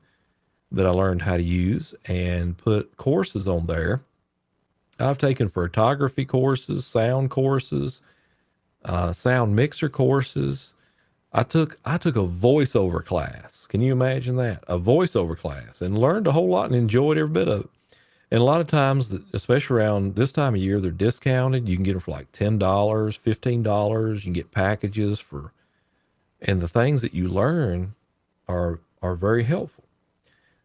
that I learned how to use, and put courses on there. I've taken photography courses, sound courses, sound mixer courses. I took a voiceover class. Can you imagine that? A voiceover class, and learned a whole lot and enjoyed every bit of it. And a lot of times, especially around this time of year, they're discounted. You can get them for like $10, $15. You can get packages and the things that you learn are very helpful.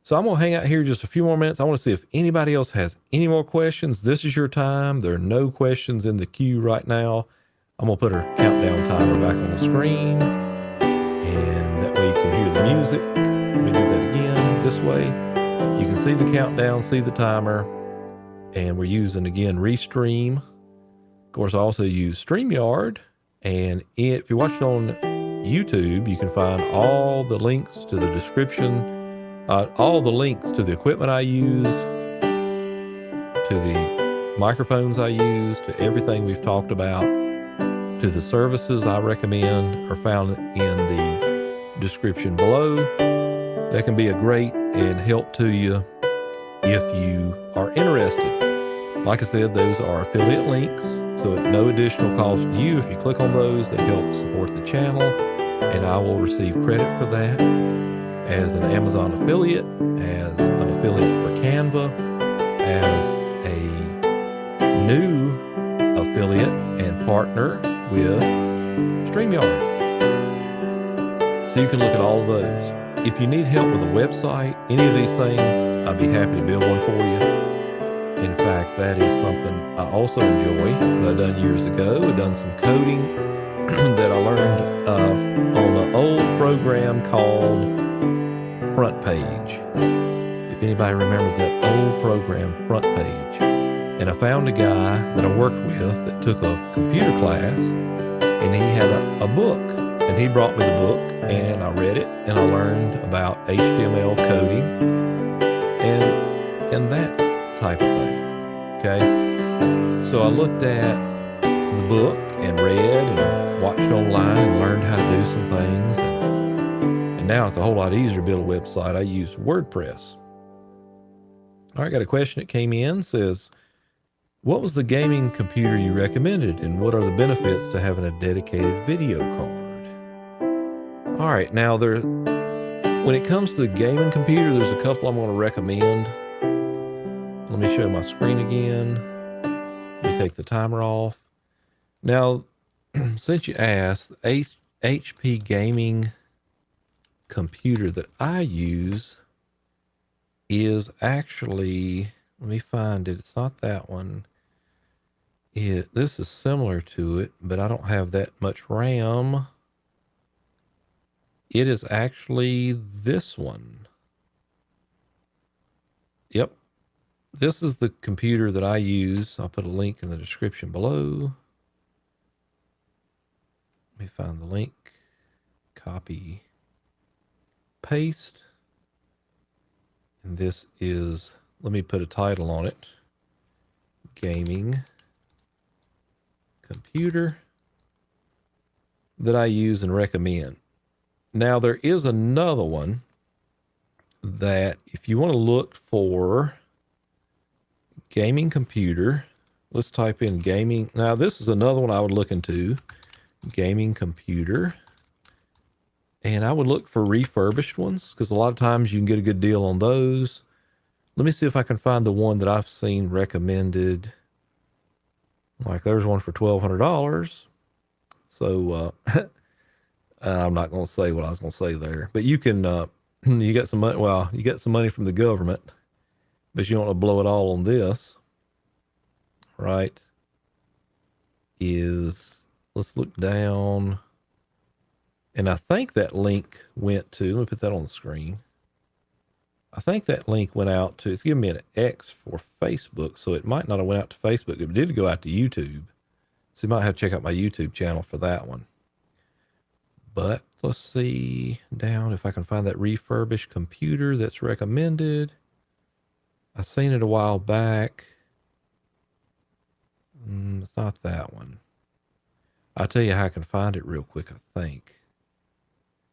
So I'm going to hang out here just a few more minutes. I want to see if anybody else has any more questions. This is your time. There are no questions in the queue right now. I'm going to put our countdown timer back on the screen, and that way you can hear the music. Let me do that again this way. You can see the countdown, see the timer, and we're using, again, Restream. Of course, I also use StreamYard, and if you're watching on YouTube, you can find all the links to the description, all the links to the equipment I use, to the microphones I use, to everything we've talked about, to the services I recommend, are found in the description below. That can be a great and help to you if you are interested. Like I said, those are affiliate links, so at no additional cost to you. If you click on those, they help support the channel, and I will receive credit for that as an Amazon affiliate, as an affiliate for Canva, as a new affiliate and partner with StreamYard. So you can look at all of those. If you need help with a website, any of these things, I'd be happy to build one for you. In fact, that is something I also enjoy that I've done years ago. I've done some coding that I learned on an old program called Front Page. If anybody remembers that old program, Front Page. And I found a guy that I worked with that took a computer class, and he had a book, and he brought me the book, and I read it, and I learned about HTML coding and that type of thing. Okay. So I looked at the book and read and watched online and learned how to do some things. And now it's a whole lot easier to build a website. I use WordPress. All right, got a question that came in. Says, what was the gaming computer you recommended, and what are the benefits to having a dedicated video card? All right, now when it comes to the gaming computer, there's a couple I'm going to recommend. Let me show my screen again. Let me take the timer off. Now, since you asked, the HP gaming computer that I use is actually, let me find it. It's not that one. This is similar to it, but I don't have that much RAM. It is actually this one. Yep. This is the computer that I use. I'll put a link in the description below. Let me find the link. Copy, paste. And this is, let me put a title on it. Gaming computer that I use and recommend. Now there is another one that if you want to look for gaming computer, let's type in gaming. Now this is another one I would look into, gaming computer. And I would look for refurbished ones because a lot of times you can get a good deal on those. Let me see if I can find the one that I've seen recommended. Like there's one for $1,200. So I'm not going to say what I was going to say there, but you can, you got some money. Well, you got some money from the government, but you don't want to blow it all on this, right? Let's look down. And I think that link went to, let me put that on the screen. I think that link went out to, it's giving me an X for Facebook. So it might not have went out to Facebook. It did go out to YouTube. So you might have to check out my YouTube channel for that one. But let's see down if I can find that refurbished computer that's recommended. I seen it a while back. It's not that one. I'll tell you how I can find it real quick, I think.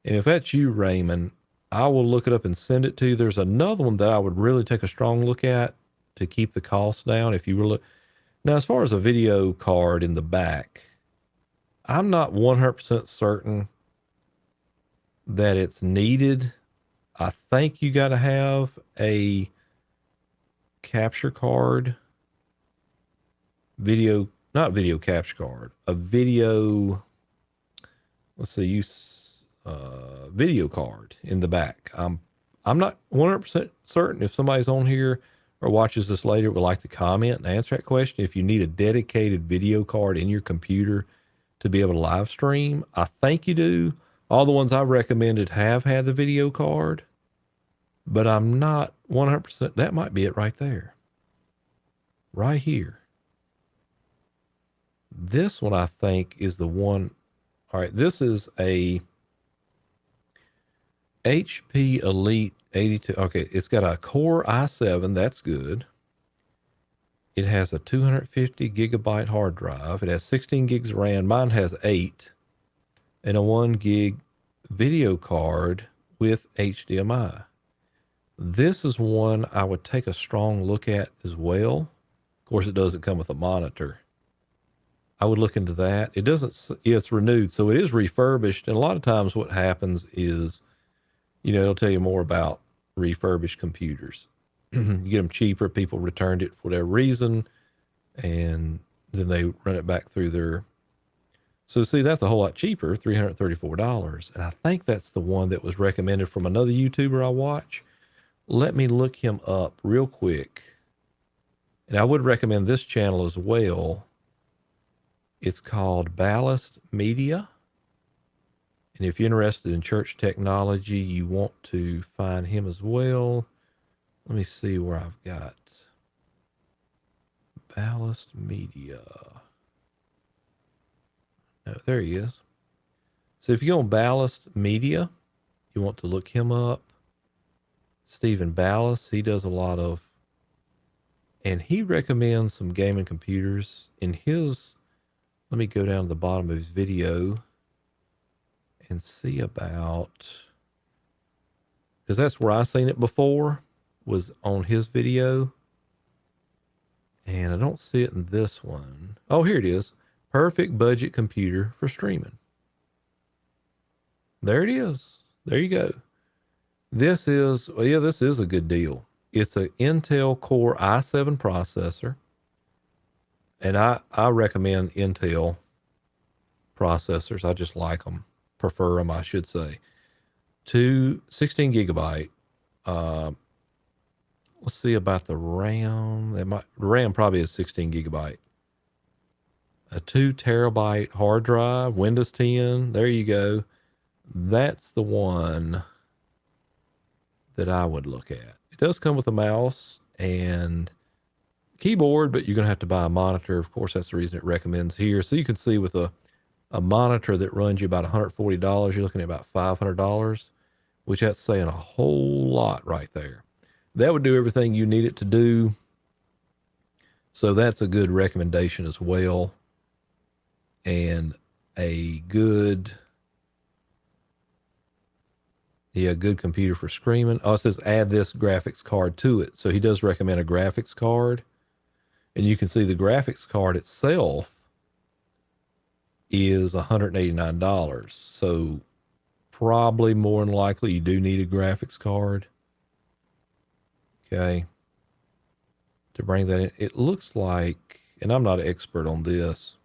And if that's you, Raymond, I will look it up and send it to you. There's another one that I would really take a strong look at to keep the cost down. If you were look now, as far as a video card in the back, I'm not 100% certain that it's needed. I think you got to have a capture card, not video capture card, a video. Let's see, video card in the back. I'm not 100% certain. If somebody's on here or watches this later would like to comment and answer that question, if you need a dedicated video card in your computer to be able to live stream, I think you do. All the ones I've recommended have had the video card, but I'm not 100%. That might be it right there. Right here. This one I think is the one. All right, this is a HP Elite 82. Okay, it's got a Core i7. That's good. It has a 250 gigabyte hard drive. It has 16 gigs of RAM. Mine has 8. And a 1 gig video card with HDMI. This is one I would take a strong look at as well. Of course, it doesn't come with a monitor. I would look into that. It doesn't, yeah, it's renewed, so it is refurbished. And a lot of times what happens is, it'll tell you more about refurbished computers. You get them cheaper. People returned it for whatever reason, and then they run it back through their. So see, that's a whole lot cheaper, $334. And I think that's the one that was recommended from another YouTuber I watch. Let me look him up real quick. And I would recommend this channel as well. It's called Ballast Media. And if you're interested in church technology, you want to find him as well. Let me see where I've got Ballast Media. No, there he is. So if you go on Ballast Media, you want to look him up. Stephen Ballast, he does a lot of, and he recommends some gaming computers. In his, let me go down to the bottom of his video and see about, because that's where I seen it before, was on his video. And I don't see it in this one. Oh, here it is. Perfect budget computer for streaming. There it is. There you go. This is, well, yeah, this is a good deal. It's an Intel Core i7 processor. And I recommend Intel processors. I just like them. Prefer them, I should say. 16 gigabyte. Let's see about the RAM. RAM probably is 16 gigabyte. A 2 terabyte hard drive, Windows 10. There you go. That's the one that I would look at. It does come with a mouse and keyboard, but you're going to have to buy a monitor. Of course, that's the reason it recommends here. So you can see with a monitor that runs you about $140, you're looking at about $500, which that's saying a whole lot right there. That would do everything you need it to do. So that's a good recommendation as well. And a good, good computer for screaming. Oh, it says add this graphics card to it. So he does recommend a graphics card. And you can see the graphics card itself is $189. So probably more than likely you do need a graphics card. Okay. To bring that in, it looks like, and I'm not an expert on this,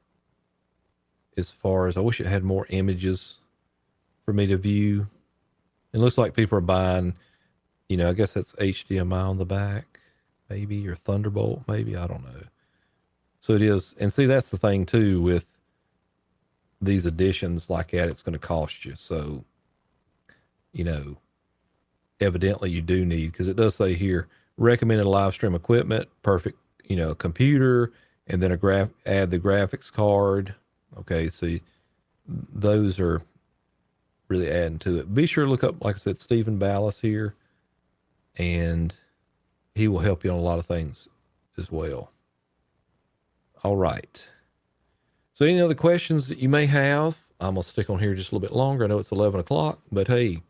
as far as I wish it had more images for me to view. It looks like people are buying, I guess that's HDMI on the back, maybe, or Thunderbolt, maybe. I don't know. So it is. And see, that's the thing too with these editions like that, it's going to cost you. So, evidently you do need, because it does say here, recommended live stream equipment, perfect, computer, and then add the graphics card. Okay, so those are really adding to it. Be sure to look up, like I said, Stephen Ballas here, and he will help you on a lot of things as well. All right. So any other questions that you may have, I'm going to stick on here just a little bit longer. I know it's 11 o'clock, but hey,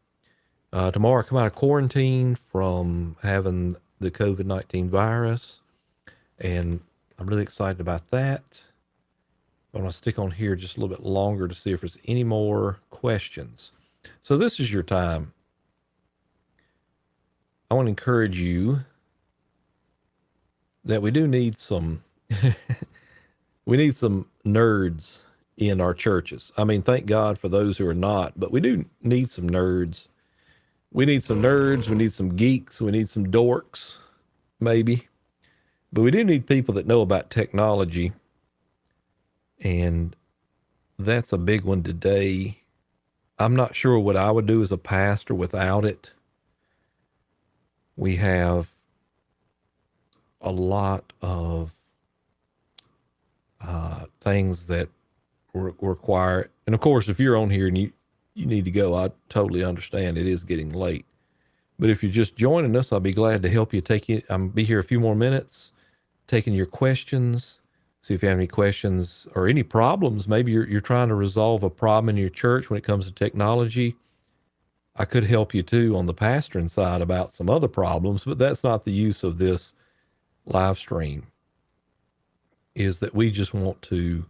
tomorrow I come out of quarantine from having the COVID-19 virus, and I'm really excited about that. I'm going to stick on here just a little bit longer to see if there's any more questions. So this is your time. I want to encourage you that we do need some, we need some nerds in our churches. I mean, thank God for those who are not, but we do need some nerds. We need some nerds. We need some geeks. We need some dorks, maybe. But we do need people that know about technology. And that's a big one today. I'm not sure what I would do as a pastor without it. We have a lot of things that require, and of course, if you're on here and you need to go, I totally understand. It is getting late. But if you're just joining us, I'll be glad to help you. I'll be here a few more minutes, taking your questions. See if you have any questions or any problems. Maybe you're trying to resolve a problem in your church when it comes to technology. I could help you too on the pastoring side about some other problems, but that's not the use of this live stream. Is that we just want to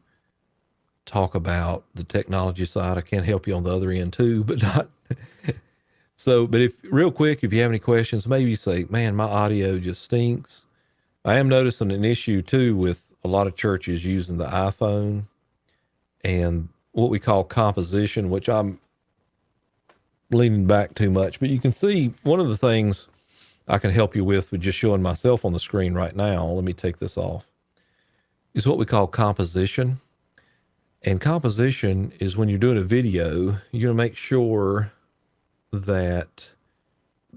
talk about the technology side. I can help you on the other end too, but not. So, but if real quick, if you have any questions, maybe you say, man, my audio just stinks. I am noticing an issue too with a lot of churches using the iPhone and what we call composition, which I'm leaning back too much, but you can see one of the things I can help you with just showing myself on the screen right now. Let me take this off. Is what we call composition. And composition is when you're doing a video, you're going to make sure that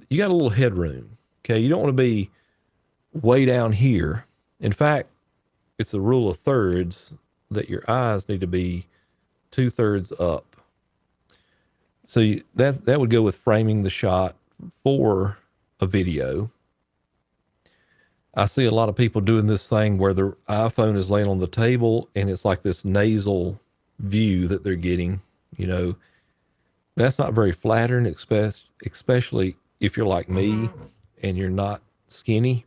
you got a little headroom. Okay. You don't want to be way down here. In fact, it's a rule of thirds that your eyes need to be 2/3 up. So that would go with framing the shot for a video. I see a lot of people doing this thing where their iPhone is laying on the table and it's like this nasal view that they're getting. That's not very flattering, especially if you're like me and you're not skinny.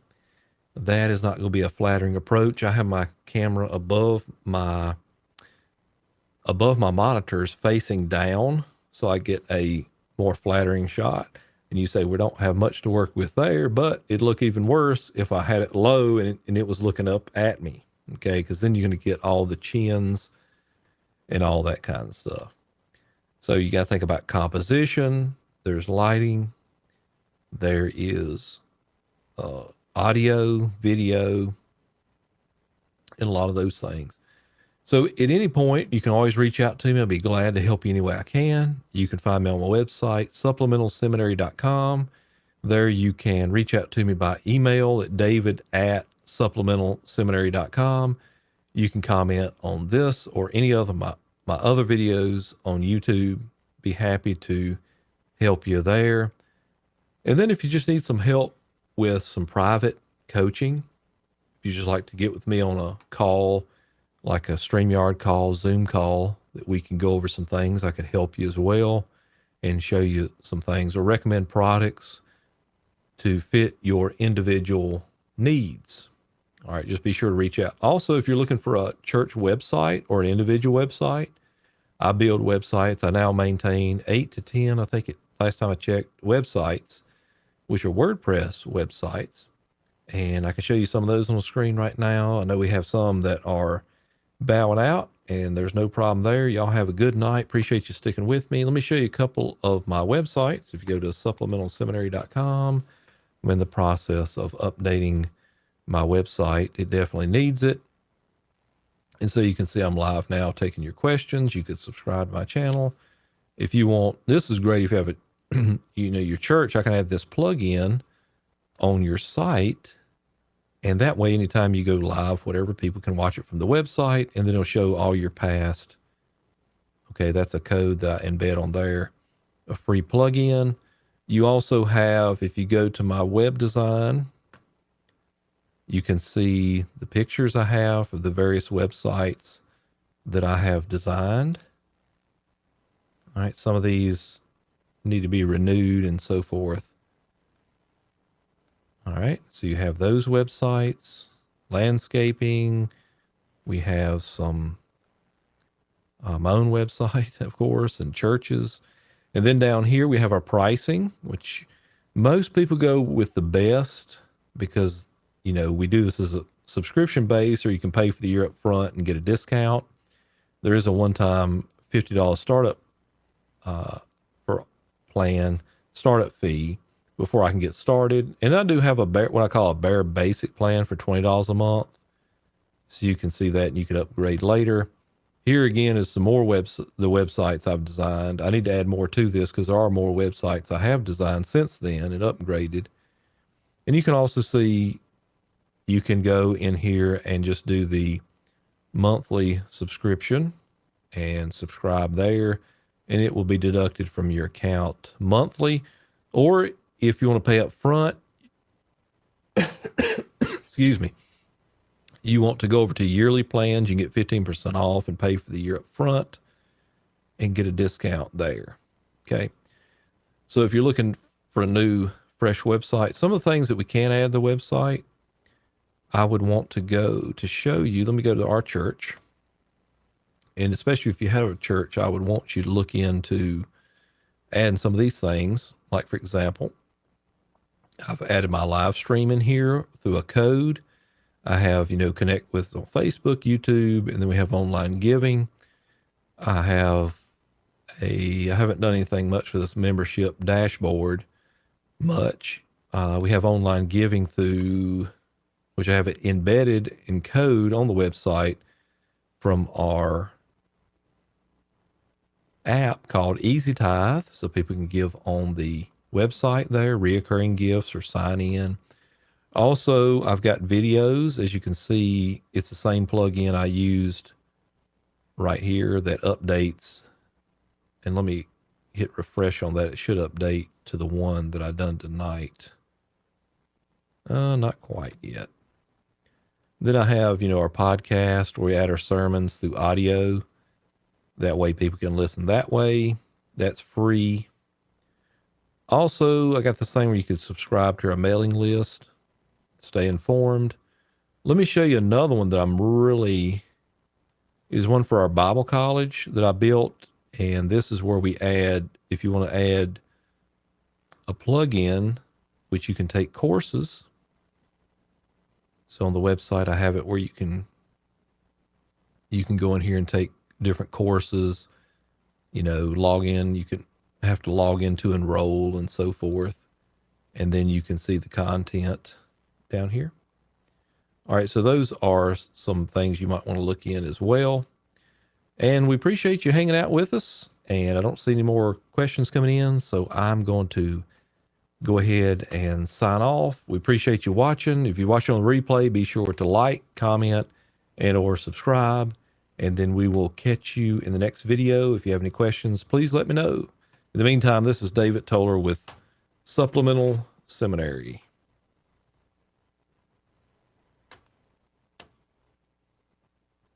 That is not going to be a flattering approach. I have my camera above my monitors facing down, so I get a more flattering shot. And you say, we don't have much to work with there, but it'd look even worse if I had it low and it was looking up at me. Okay. Cause then you're going to get all the chins and all that kind of stuff. So you got to think about composition. There's lighting. There is audio, video, and a lot of those things. So at any point, you can always reach out to me. I'll be glad to help you any way I can. You can find me on my website, supplementalseminary.com. There you can reach out to me by email at david@supplementalseminary.com. You can comment on this or any other my other videos on YouTube. Be happy to help you there. And then if you just need some help with some private coaching, if you just like to get with me on a call, like a StreamYard call, Zoom call, that we can go over some things, I could help you as well and show you some things or recommend products to fit your individual needs. All right, just be sure to reach out. Also, if you're looking for a church website or an individual website, I build websites. I now maintain 8 to 10, I think last time I checked, websites, which are WordPress websites. And I can show you some of those on the screen right now. I know we have some that are bowing out, and there's no problem there. Y'all have a good night. Appreciate you sticking with me. Let me show you a couple of my websites. If you go to supplementalseminary.com, I'm in the process of updating my website. It definitely needs it. And so you can see I'm live now taking your questions. You could subscribe to my channel. If you want, this is great if you have a, your church, I can have this plug-in on your site. And that way, anytime you go live, whatever, people can watch it from the website, and then it'll show all your past. Okay, that's a code that I embed on there, a free plugin. You also have, if you go to my web design, you can see the pictures I have of the various websites that I have designed. All right, some of these need to be renewed and so forth. All right, so you have those websites, landscaping. We have some, my own website, of course, and churches. And then down here, we have our pricing, which most people go with the best because, we do this as a subscription base, or you can pay for the year up front and get a discount. There is a one-time $50 startup for plan startup fee before I can get started. And I do have what I call a bare basic plan for $20 a month. So you can see that and you can upgrade later. Here again is some more the websites I've designed. I need to add more to this because there are more websites I have designed since then and upgraded. And you can also see, you can go in here and just do the monthly subscription and subscribe there, and it will be deducted from your account monthly. Or if you want to pay up front, excuse me, you want to go over to yearly plans, you can get 15% off and pay for the year up front and get a discount there. Okay. So if you're looking for a new, fresh website, some of the things that we can add to the website, I would want to go to show you. Let me go to our church. And especially if you have a church, I would want you to look into adding some of these things. Like, for example, I've added my live stream in here through a code. I have, connect with on Facebook, YouTube, and then we have online giving. I haven't done anything much with this membership dashboard much. We have online giving through, which I have it embedded in code on the website from our app called Easy Tithe. So people can give on the website there, reoccurring gifts or sign in. Also, I've got videos. As you can see, it's the same plugin I used right here that updates. And let me hit refresh on that. It should update to the one that I done tonight. Not quite yet. Then I have, our podcast where we add our sermons through audio. That way people can listen that way. That's free. Also, I got this thing where you can subscribe to our mailing list, stay informed. Let me show you another one that is one for our Bible college that I built. And this is where we add, if you want to add a plugin, which you can take courses. So on the website, I have it where you can go in here and take different courses, log in. You can have to log in to enroll and so forth. And then you can see the content down here. All right. So those are some things you might want to look in as well. And we appreciate you hanging out with us. And I don't see any more questions coming in, so I'm going to go ahead and sign off. We appreciate you watching. If you're watching on the replay, be sure to like, comment, and or subscribe. And then we will catch you in the next video. If you have any questions, please let me know. In the meantime, this is David Toller with Supplemental Seminary.